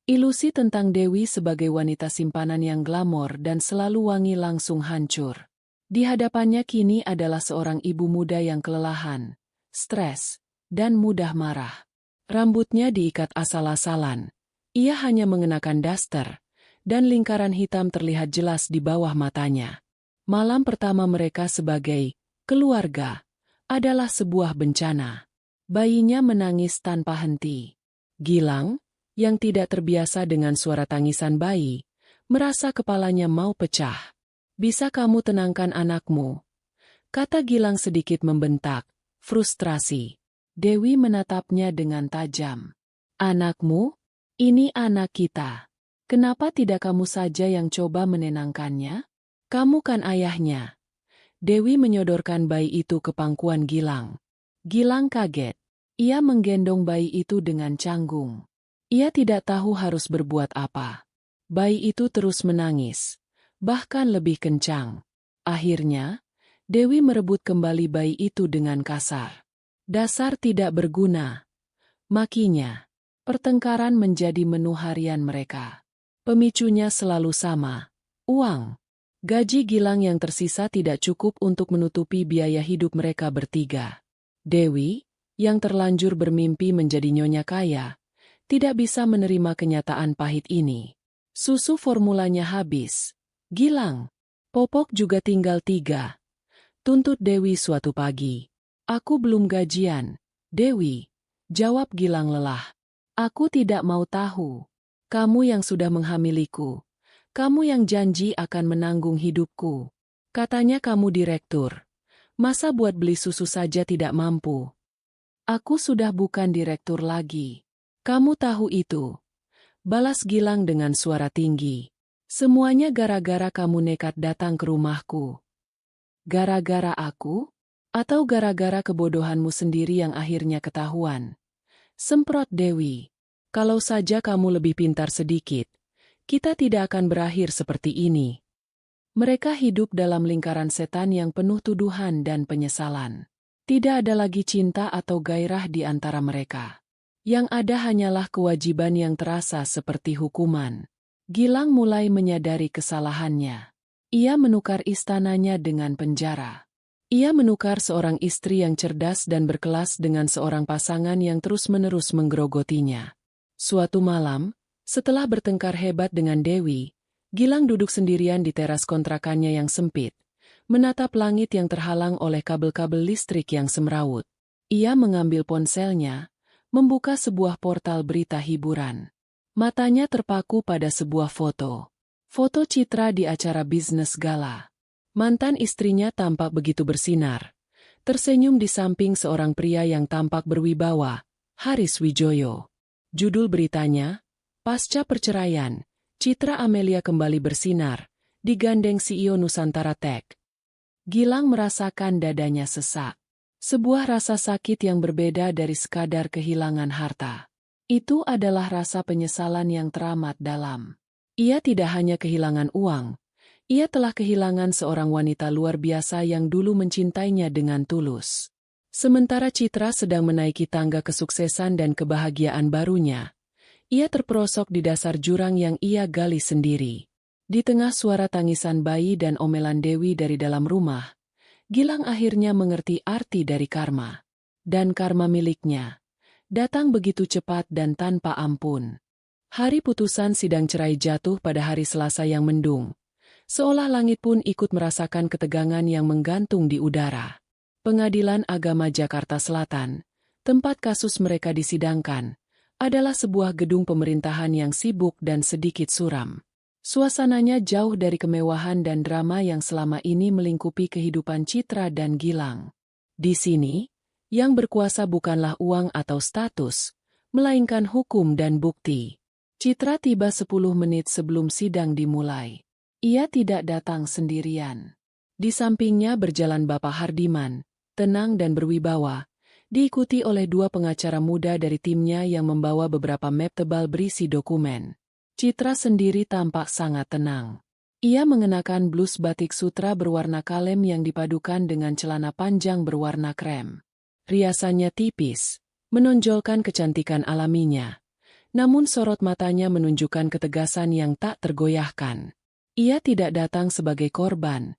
Ilusi tentang Dewi sebagai wanita simpanan yang glamor dan selalu wangi langsung hancur. Di hadapannya kini adalah seorang ibu muda yang kelelahan, stres, dan mudah marah. Rambutnya diikat asal-asalan. Ia hanya mengenakan daster, dan lingkaran hitam terlihat jelas di bawah matanya. Malam pertama mereka sebagai keluarga adalah sebuah bencana. Bayinya menangis tanpa henti. Gilang, yang tidak terbiasa dengan suara tangisan bayi, merasa kepalanya mau pecah. "Bisa kamu tenangkan anakmu?" kata Gilang sedikit membentak, frustrasi. Dewi menatapnya dengan tajam. "Anakmu? Ini anak kita. Kenapa tidak kamu saja yang coba menenangkannya? Kamu kan ayahnya." Dewi menyodorkan bayi itu ke pangkuan Gilang. Gilang kaget. Ia menggendong bayi itu dengan canggung. Ia tidak tahu harus berbuat apa. Bayi itu terus menangis, bahkan lebih kencang. Akhirnya, Dewi merebut kembali bayi itu dengan kasar. "Dasar tidak berguna," makinya. Pertengkaran menjadi menu harian mereka. Pemicunya selalu sama: uang. Gaji Gilang yang tersisa tidak cukup untuk menutupi biaya hidup mereka bertiga. Dewi, yang terlanjur bermimpi menjadi nyonya kaya, tidak bisa menerima kenyataan pahit ini. Susu formulanya habis. "Gilang, popok juga tinggal 3. tuntut Dewi suatu pagi. "Aku belum gajian, Dewi," jawab Gilang lelah. "Aku tidak mau tahu. Kamu yang sudah menghamiliku. Kamu yang janji akan menanggung hidupku. Katanya kamu direktur. Masa buat beli susu saja tidak mampu?" "Aku sudah bukan direktur lagi. Kamu tahu itu," balas Gilang dengan suara tinggi. "Semuanya gara-gara kamu nekat datang ke rumahku." "Gara-gara aku? Atau gara-gara kebodohanmu sendiri yang akhirnya ketahuan?" semprot Dewi. "Kalau saja kamu lebih pintar sedikit, kita tidak akan berakhir seperti ini." Mereka hidup dalam lingkaran setan yang penuh tuduhan dan penyesalan. Tidak ada lagi cinta atau gairah di antara mereka. Yang ada hanyalah kewajiban yang terasa seperti hukuman. Gilang mulai menyadari kesalahannya. Ia menukar istananya dengan penjara. Ia menukar seorang istri yang cerdas dan berkelas dengan seorang pasangan yang terus-menerus menggerogotinya. Suatu malam, setelah bertengkar hebat dengan Dewi, Gilang duduk sendirian di teras kontrakannya yang sempit, menatap langit yang terhalang oleh kabel-kabel listrik yang semrawut. Ia mengambil ponselnya, membuka sebuah portal berita hiburan. Matanya terpaku pada sebuah foto. Foto Citra di acara bisnis gala. Mantan istrinya tampak begitu bersinar. Tersenyum di samping seorang pria yang tampak berwibawa, Haris Wijoyo. Judul beritanya, "Pasca perceraian, Citra Amelia kembali bersinar, digandeng CEO Nusantara Tech." Gilang merasakan dadanya sesak. Sebuah rasa sakit yang berbeda dari sekadar kehilangan harta. Itu adalah rasa penyesalan yang teramat dalam. Ia tidak hanya kehilangan uang, ia telah kehilangan seorang wanita luar biasa yang dulu mencintainya dengan tulus. Sementara Citra sedang menaiki tangga kesuksesan dan kebahagiaan barunya, ia terperosok di dasar jurang yang ia gali sendiri. Di tengah suara tangisan bayi dan omelan Dewi dari dalam rumah, Gilang akhirnya mengerti arti dari karma. Dan karma miliknya datang begitu cepat dan tanpa ampun. Hari putusan sidang cerai jatuh pada hari Selasa yang mendung. Seolah langit pun ikut merasakan ketegangan yang menggantung di udara. Pengadilan Agama Jakarta Selatan, tempat kasus mereka disidangkan, adalah sebuah gedung pemerintahan yang sibuk dan sedikit suram. Suasananya jauh dari kemewahan dan drama yang selama ini melingkupi kehidupan Citra dan Gilang. Di sini, yang berkuasa bukanlah uang atau status, melainkan hukum dan bukti. Citra tiba 10 menit sebelum sidang dimulai. Ia tidak datang sendirian. Di sampingnya berjalan Bapak Hardiman, tenang dan berwibawa, diikuti oleh 2 pengacara muda dari timnya yang membawa beberapa map tebal berisi dokumen. Citra sendiri tampak sangat tenang. Ia mengenakan blus batik sutra berwarna kalem yang dipadukan dengan celana panjang berwarna krem. Riasannya tipis, menonjolkan kecantikan alaminya. Namun sorot matanya menunjukkan ketegasan yang tak tergoyahkan. Ia tidak datang sebagai korban.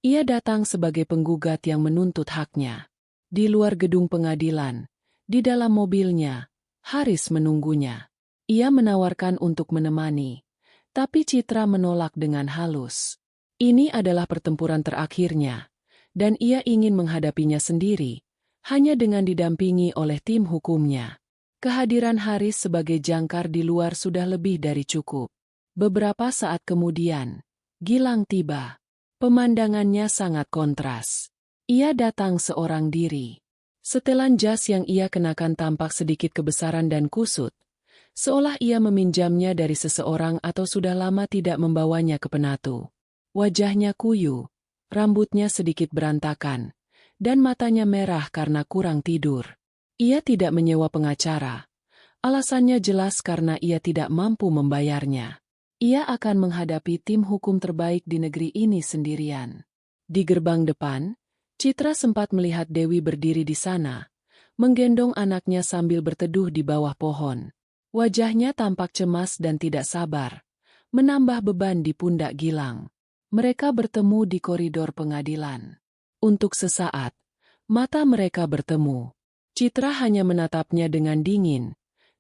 Ia datang sebagai penggugat yang menuntut haknya. Di luar gedung pengadilan, di dalam mobilnya, Haris menunggunya. Ia menawarkan untuk menemani, tapi Citra menolak dengan halus. Ini adalah pertempuran terakhirnya, dan ia ingin menghadapinya sendiri, hanya dengan didampingi oleh tim hukumnya. Kehadiran Haris sebagai jangkar di luar sudah lebih dari cukup. Beberapa saat kemudian, Gilang tiba. Pemandangannya sangat kontras. Ia datang seorang diri. Setelan jas yang ia kenakan tampak sedikit kebesaran dan kusut, seolah ia meminjamnya dari seseorang atau sudah lama tidak membawanya ke Penatu. Wajahnya kuyu, rambutnya sedikit berantakan, dan matanya merah karena kurang tidur. Ia tidak menyewa pengacara. Alasannya jelas karena ia tidak mampu membayarnya. Ia akan menghadapi tim hukum terbaik di negeri ini sendirian. Di gerbang depan, Citra sempat melihat Dewi berdiri di sana, menggendong anaknya sambil berteduh di bawah pohon. Wajahnya tampak cemas dan tidak sabar, menambah beban di pundak Gilang. Mereka bertemu di koridor pengadilan. Untuk sesaat, mata mereka bertemu. Citra hanya menatapnya dengan dingin,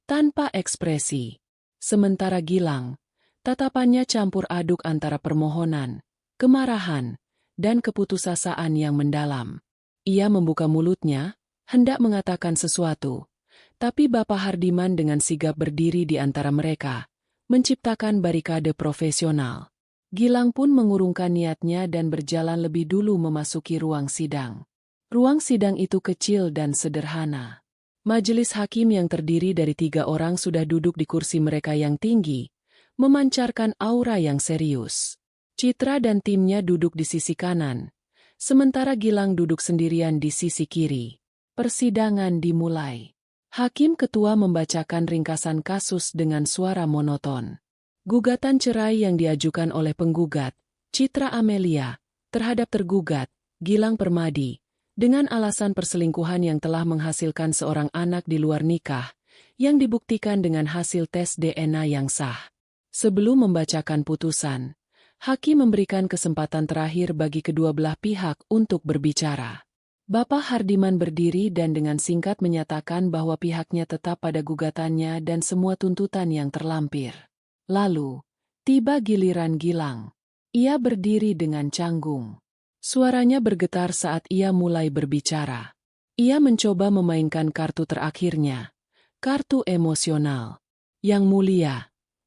tanpa ekspresi. Sementara Gilang, tatapannya campur aduk antara permohonan, kemarahan, dan keputusasaan yang mendalam. Ia membuka mulutnya, hendak mengatakan sesuatu, tapi Bapak Hardiman dengan sigap berdiri di antara mereka, menciptakan barikade profesional. Gilang pun mengurungkan niatnya dan berjalan lebih dulu memasuki ruang sidang. Ruang sidang itu kecil dan sederhana. Majelis hakim yang terdiri dari 3 orang sudah duduk di kursi mereka yang tinggi, memancarkan aura yang serius. Citra dan timnya duduk di sisi kanan, sementara Gilang duduk sendirian di sisi kiri. Persidangan dimulai. Hakim ketua membacakan ringkasan kasus dengan suara monoton. Gugatan cerai yang diajukan oleh penggugat, Citra Amelia, terhadap tergugat, Gilang Permadi, dengan alasan perselingkuhan yang telah menghasilkan seorang anak di luar nikah, yang dibuktikan dengan hasil tes DNA yang sah. Sebelum membacakan putusan, hakim memberikan kesempatan terakhir bagi kedua belah pihak untuk berbicara. Bapak Hardiman berdiri dan dengan singkat menyatakan bahwa pihaknya tetap pada gugatannya dan semua tuntutan yang terlampir. Lalu, tiba giliran Gilang. Ia berdiri dengan canggung. Suaranya bergetar saat ia mulai berbicara. Ia mencoba memainkan kartu terakhirnya, kartu emosional. Yang mulia,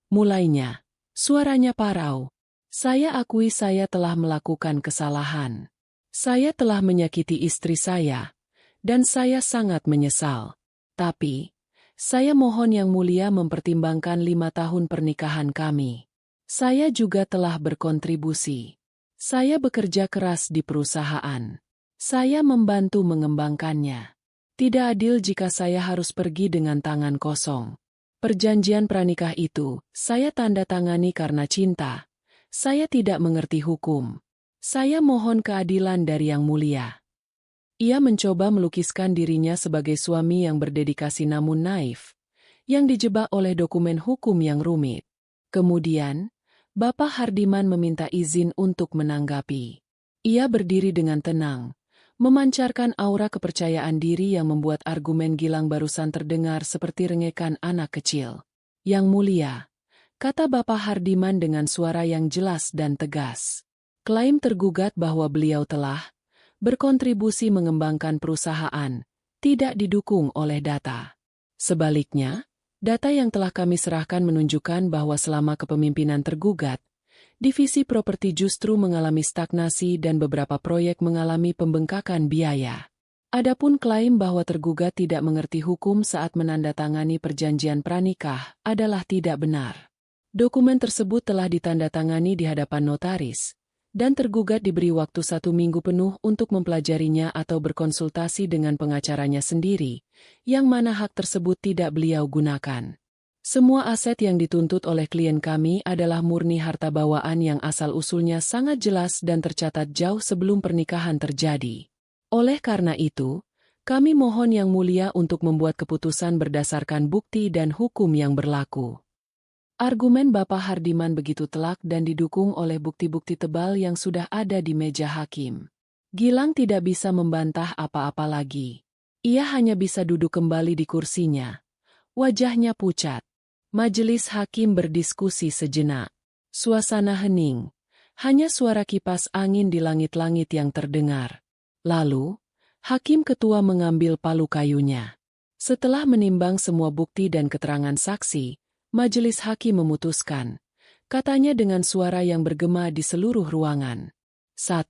mulainya, suaranya parau. Saya akui saya telah melakukan kesalahan. Saya telah menyakiti istri saya, dan saya sangat menyesal. Tapi, saya mohon Yang Mulia mempertimbangkan 5 tahun pernikahan kami. Saya juga telah berkontribusi. Saya bekerja keras di perusahaan. Saya membantu mengembangkannya. Tidak adil jika saya harus pergi dengan tangan kosong. Perjanjian pranikah itu, saya tanda tangani karena cinta. Saya tidak mengerti hukum. Saya mohon keadilan dari Yang Mulia. Ia mencoba melukiskan dirinya sebagai suami yang berdedikasi namun naif, yang dijebak oleh dokumen hukum yang rumit. Kemudian, Bapak Hardiman meminta izin untuk menanggapi. Ia berdiri dengan tenang, memancarkan aura kepercayaan diri yang membuat argumen Gilang barusan terdengar seperti rengekan anak kecil. Yang Mulia, kata Bapak Hardiman dengan suara yang jelas dan tegas. Klaim tergugat bahwa beliau telah berkontribusi mengembangkan perusahaan, tidak didukung oleh data. Sebaliknya, data yang telah kami serahkan menunjukkan bahwa selama kepemimpinan tergugat, divisi properti justru mengalami stagnasi dan beberapa proyek mengalami pembengkakan biaya. Adapun klaim bahwa tergugat tidak mengerti hukum saat menandatangani perjanjian pranikah adalah tidak benar. Dokumen tersebut telah ditandatangani di hadapan notaris, dan tergugat diberi waktu 1 minggu penuh untuk mempelajarinya atau berkonsultasi dengan pengacaranya sendiri, yang mana hak tersebut tidak beliau gunakan. Semua aset yang dituntut oleh klien kami adalah murni harta bawaan yang asal-usulnya sangat jelas dan tercatat jauh sebelum pernikahan terjadi. Oleh karena itu, kami mohon Yang Mulia untuk membuat keputusan berdasarkan bukti dan hukum yang berlaku. Argumen Bapak Hardiman begitu telak dan didukung oleh bukti-bukti tebal yang sudah ada di meja hakim. Gilang tidak bisa membantah apa-apa lagi. Ia hanya bisa duduk kembali di kursinya. Wajahnya pucat. Majelis hakim berdiskusi sejenak. Suasana hening. Hanya suara kipas angin di langit-langit yang terdengar. Lalu, hakim ketua mengambil palu kayunya. Setelah menimbang semua bukti dan keterangan saksi, Majelis hakim memutuskan, katanya dengan suara yang bergema di seluruh ruangan. 1.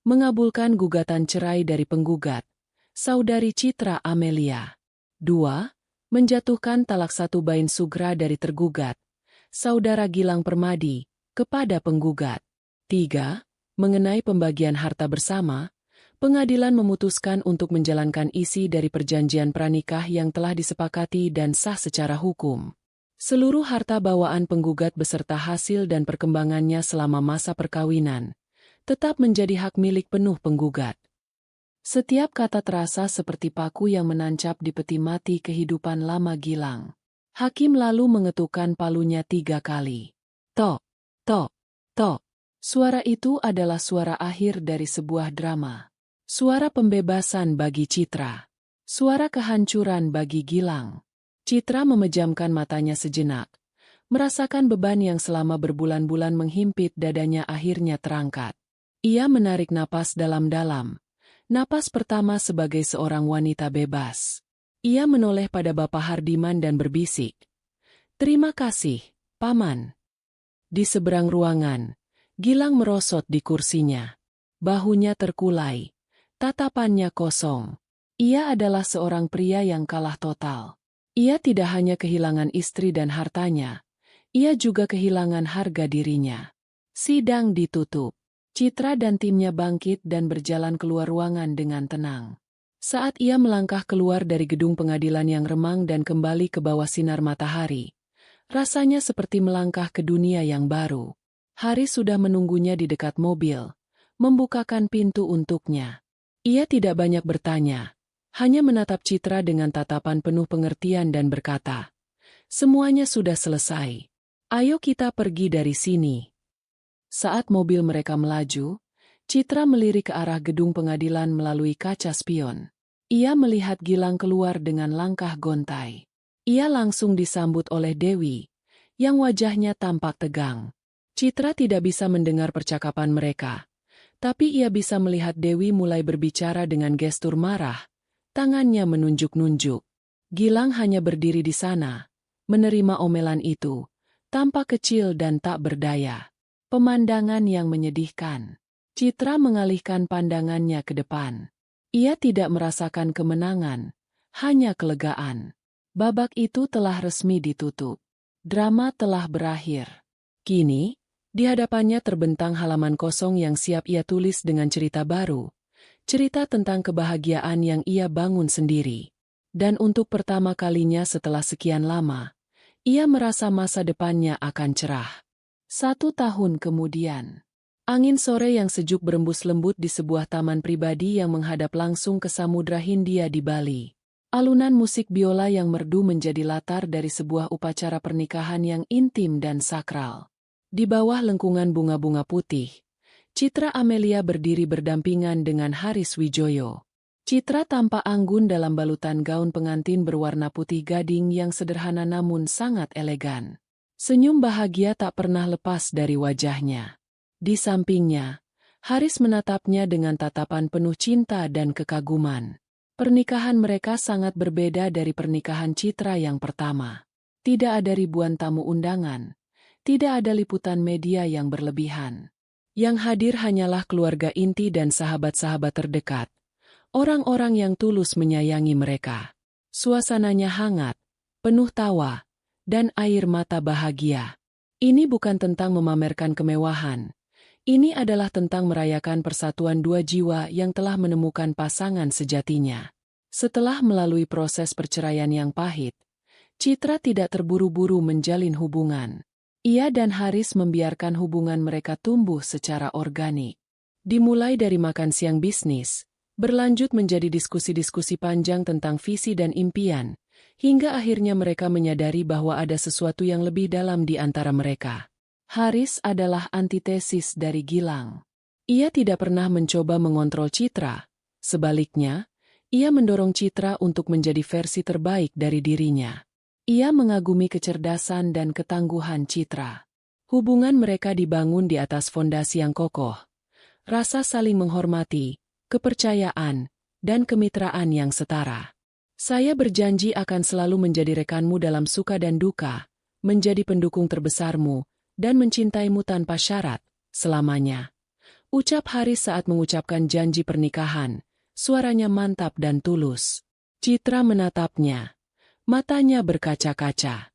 Mengabulkan gugatan cerai dari penggugat, Saudari Citra Amelia. 2. Menjatuhkan talak 1 bain sugra dari tergugat, Saudara Gilang Permadi, kepada penggugat. 3. Mengenai pembagian harta bersama, pengadilan memutuskan untuk menjalankan isi dari perjanjian pranikah yang telah disepakati dan sah secara hukum. Seluruh harta bawaan penggugat beserta hasil dan perkembangannya selama masa perkawinan tetap menjadi hak milik penuh penggugat. Setiap kata terasa seperti paku yang menancap di peti mati kehidupan lama Gilang. Hakim lalu mengetukkan palunya 3 kali. Tok, tok, tok. Suara itu adalah suara akhir dari sebuah drama. Suara pembebasan bagi Citra. Suara kehancuran bagi Gilang. Citra memejamkan matanya sejenak, merasakan beban yang selama berbulan-bulan menghimpit dadanya akhirnya terangkat. Ia menarik napas dalam-dalam, napas pertama sebagai seorang wanita bebas. Ia menoleh pada Bapak Hardiman dan berbisik, "Terima kasih, Paman." Di seberang ruangan, Gilang merosot di kursinya. Bahunya terkulai, tatapannya kosong. Ia adalah seorang pria yang kalah total. Ia tidak hanya kehilangan istri dan hartanya, ia juga kehilangan harga dirinya. Sidang ditutup. Citra dan timnya bangkit dan berjalan keluar ruangan dengan tenang. Saat ia melangkah keluar dari gedung pengadilan yang remang dan kembali ke bawah sinar matahari, rasanya seperti melangkah ke dunia yang baru. Haris sudah menunggunya di dekat mobil, membukakan pintu untuknya. Ia tidak banyak bertanya, hanya menatap Citra dengan tatapan penuh pengertian dan berkata, "Semuanya sudah selesai. Ayo kita pergi dari sini." Saat mobil mereka melaju, Citra melirik ke arah gedung pengadilan melalui kaca spion. Ia melihat Gilang keluar dengan langkah gontai. Ia langsung disambut oleh Dewi, yang wajahnya tampak tegang. Citra tidak bisa mendengar percakapan mereka, tapi ia bisa melihat Dewi mulai berbicara dengan gestur marah. Tangannya menunjuk-nunjuk. Gilang hanya berdiri di sana, menerima omelan itu, tampak kecil dan tak berdaya. Pemandangan yang menyedihkan. Citra mengalihkan pandangannya ke depan. Ia tidak merasakan kemenangan, hanya kelegaan. Babak itu telah resmi ditutup. Drama telah berakhir. Kini, di hadapannya terbentang halaman kosong yang siap ia tulis dengan cerita baru. Cerita tentang kebahagiaan yang ia bangun sendiri. Dan untuk pertama kalinya setelah sekian lama, ia merasa masa depannya akan cerah. 1 tahun kemudian, angin sore yang sejuk berembus lembut di sebuah taman pribadi yang menghadap langsung ke Samudra Hindia di Bali. Alunan musik biola yang merdu menjadi latar dari sebuah upacara pernikahan yang intim dan sakral. Di bawah lengkungan bunga-bunga putih, Citra Amelia berdiri berdampingan dengan Haris Wijoyo. Citra tampak anggun dalam balutan gaun pengantin berwarna putih gading yang sederhana namun sangat elegan. Senyum bahagia tak pernah lepas dari wajahnya. Di sampingnya, Haris menatapnya dengan tatapan penuh cinta dan kekaguman. Pernikahan mereka sangat berbeda dari pernikahan Citra yang pertama. Tidak ada ribuan tamu undangan, tidak ada liputan media yang berlebihan. Yang hadir hanyalah keluarga inti dan sahabat-sahabat terdekat, orang-orang yang tulus menyayangi mereka. Suasananya hangat, penuh tawa, dan air mata bahagia. Ini bukan tentang memamerkan kemewahan. Ini adalah tentang merayakan persatuan 2 jiwa yang telah menemukan pasangan sejatinya. Setelah melalui proses perceraian yang pahit, Citra tidak terburu-buru menjalin hubungan. Ia dan Haris membiarkan hubungan mereka tumbuh secara organik. Dimulai dari makan siang bisnis, berlanjut menjadi diskusi-diskusi panjang tentang visi dan impian, hingga akhirnya mereka menyadari bahwa ada sesuatu yang lebih dalam di antara mereka. Haris adalah antitesis dari Gilang. Ia tidak pernah mencoba mengontrol Citra. Sebaliknya, ia mendorong Citra untuk menjadi versi terbaik dari dirinya. Ia mengagumi kecerdasan dan ketangguhan Citra. Hubungan mereka dibangun di atas fondasi yang kokoh. Rasa saling menghormati, kepercayaan, dan kemitraan yang setara. Saya berjanji akan selalu menjadi rekanmu dalam suka dan duka, menjadi pendukung terbesarmu, dan mencintaimu tanpa syarat, selamanya. Ucap Haris saat mengucapkan janji pernikahan, suaranya mantap dan tulus. Citra menatapnya. Matanya berkaca-kaca.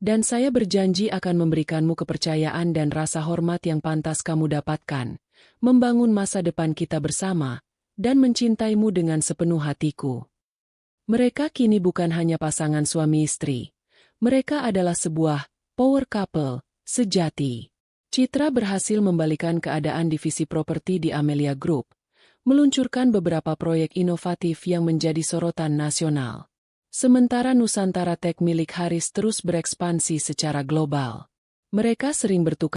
Dan saya berjanji akan memberikanmu kepercayaan dan rasa hormat yang pantas kamu dapatkan, membangun masa depan kita bersama, dan mencintaimu dengan sepenuh hatiku. Mereka kini bukan hanya pasangan suami istri. Mereka adalah sebuah power couple sejati. Citra berhasil membalikan keadaan divisi properti di Amelia Group, meluncurkan beberapa proyek inovatif yang menjadi sorotan nasional. Sementara Nusantara Tech milik Haris terus berekspansi secara global. Mereka sering bertukar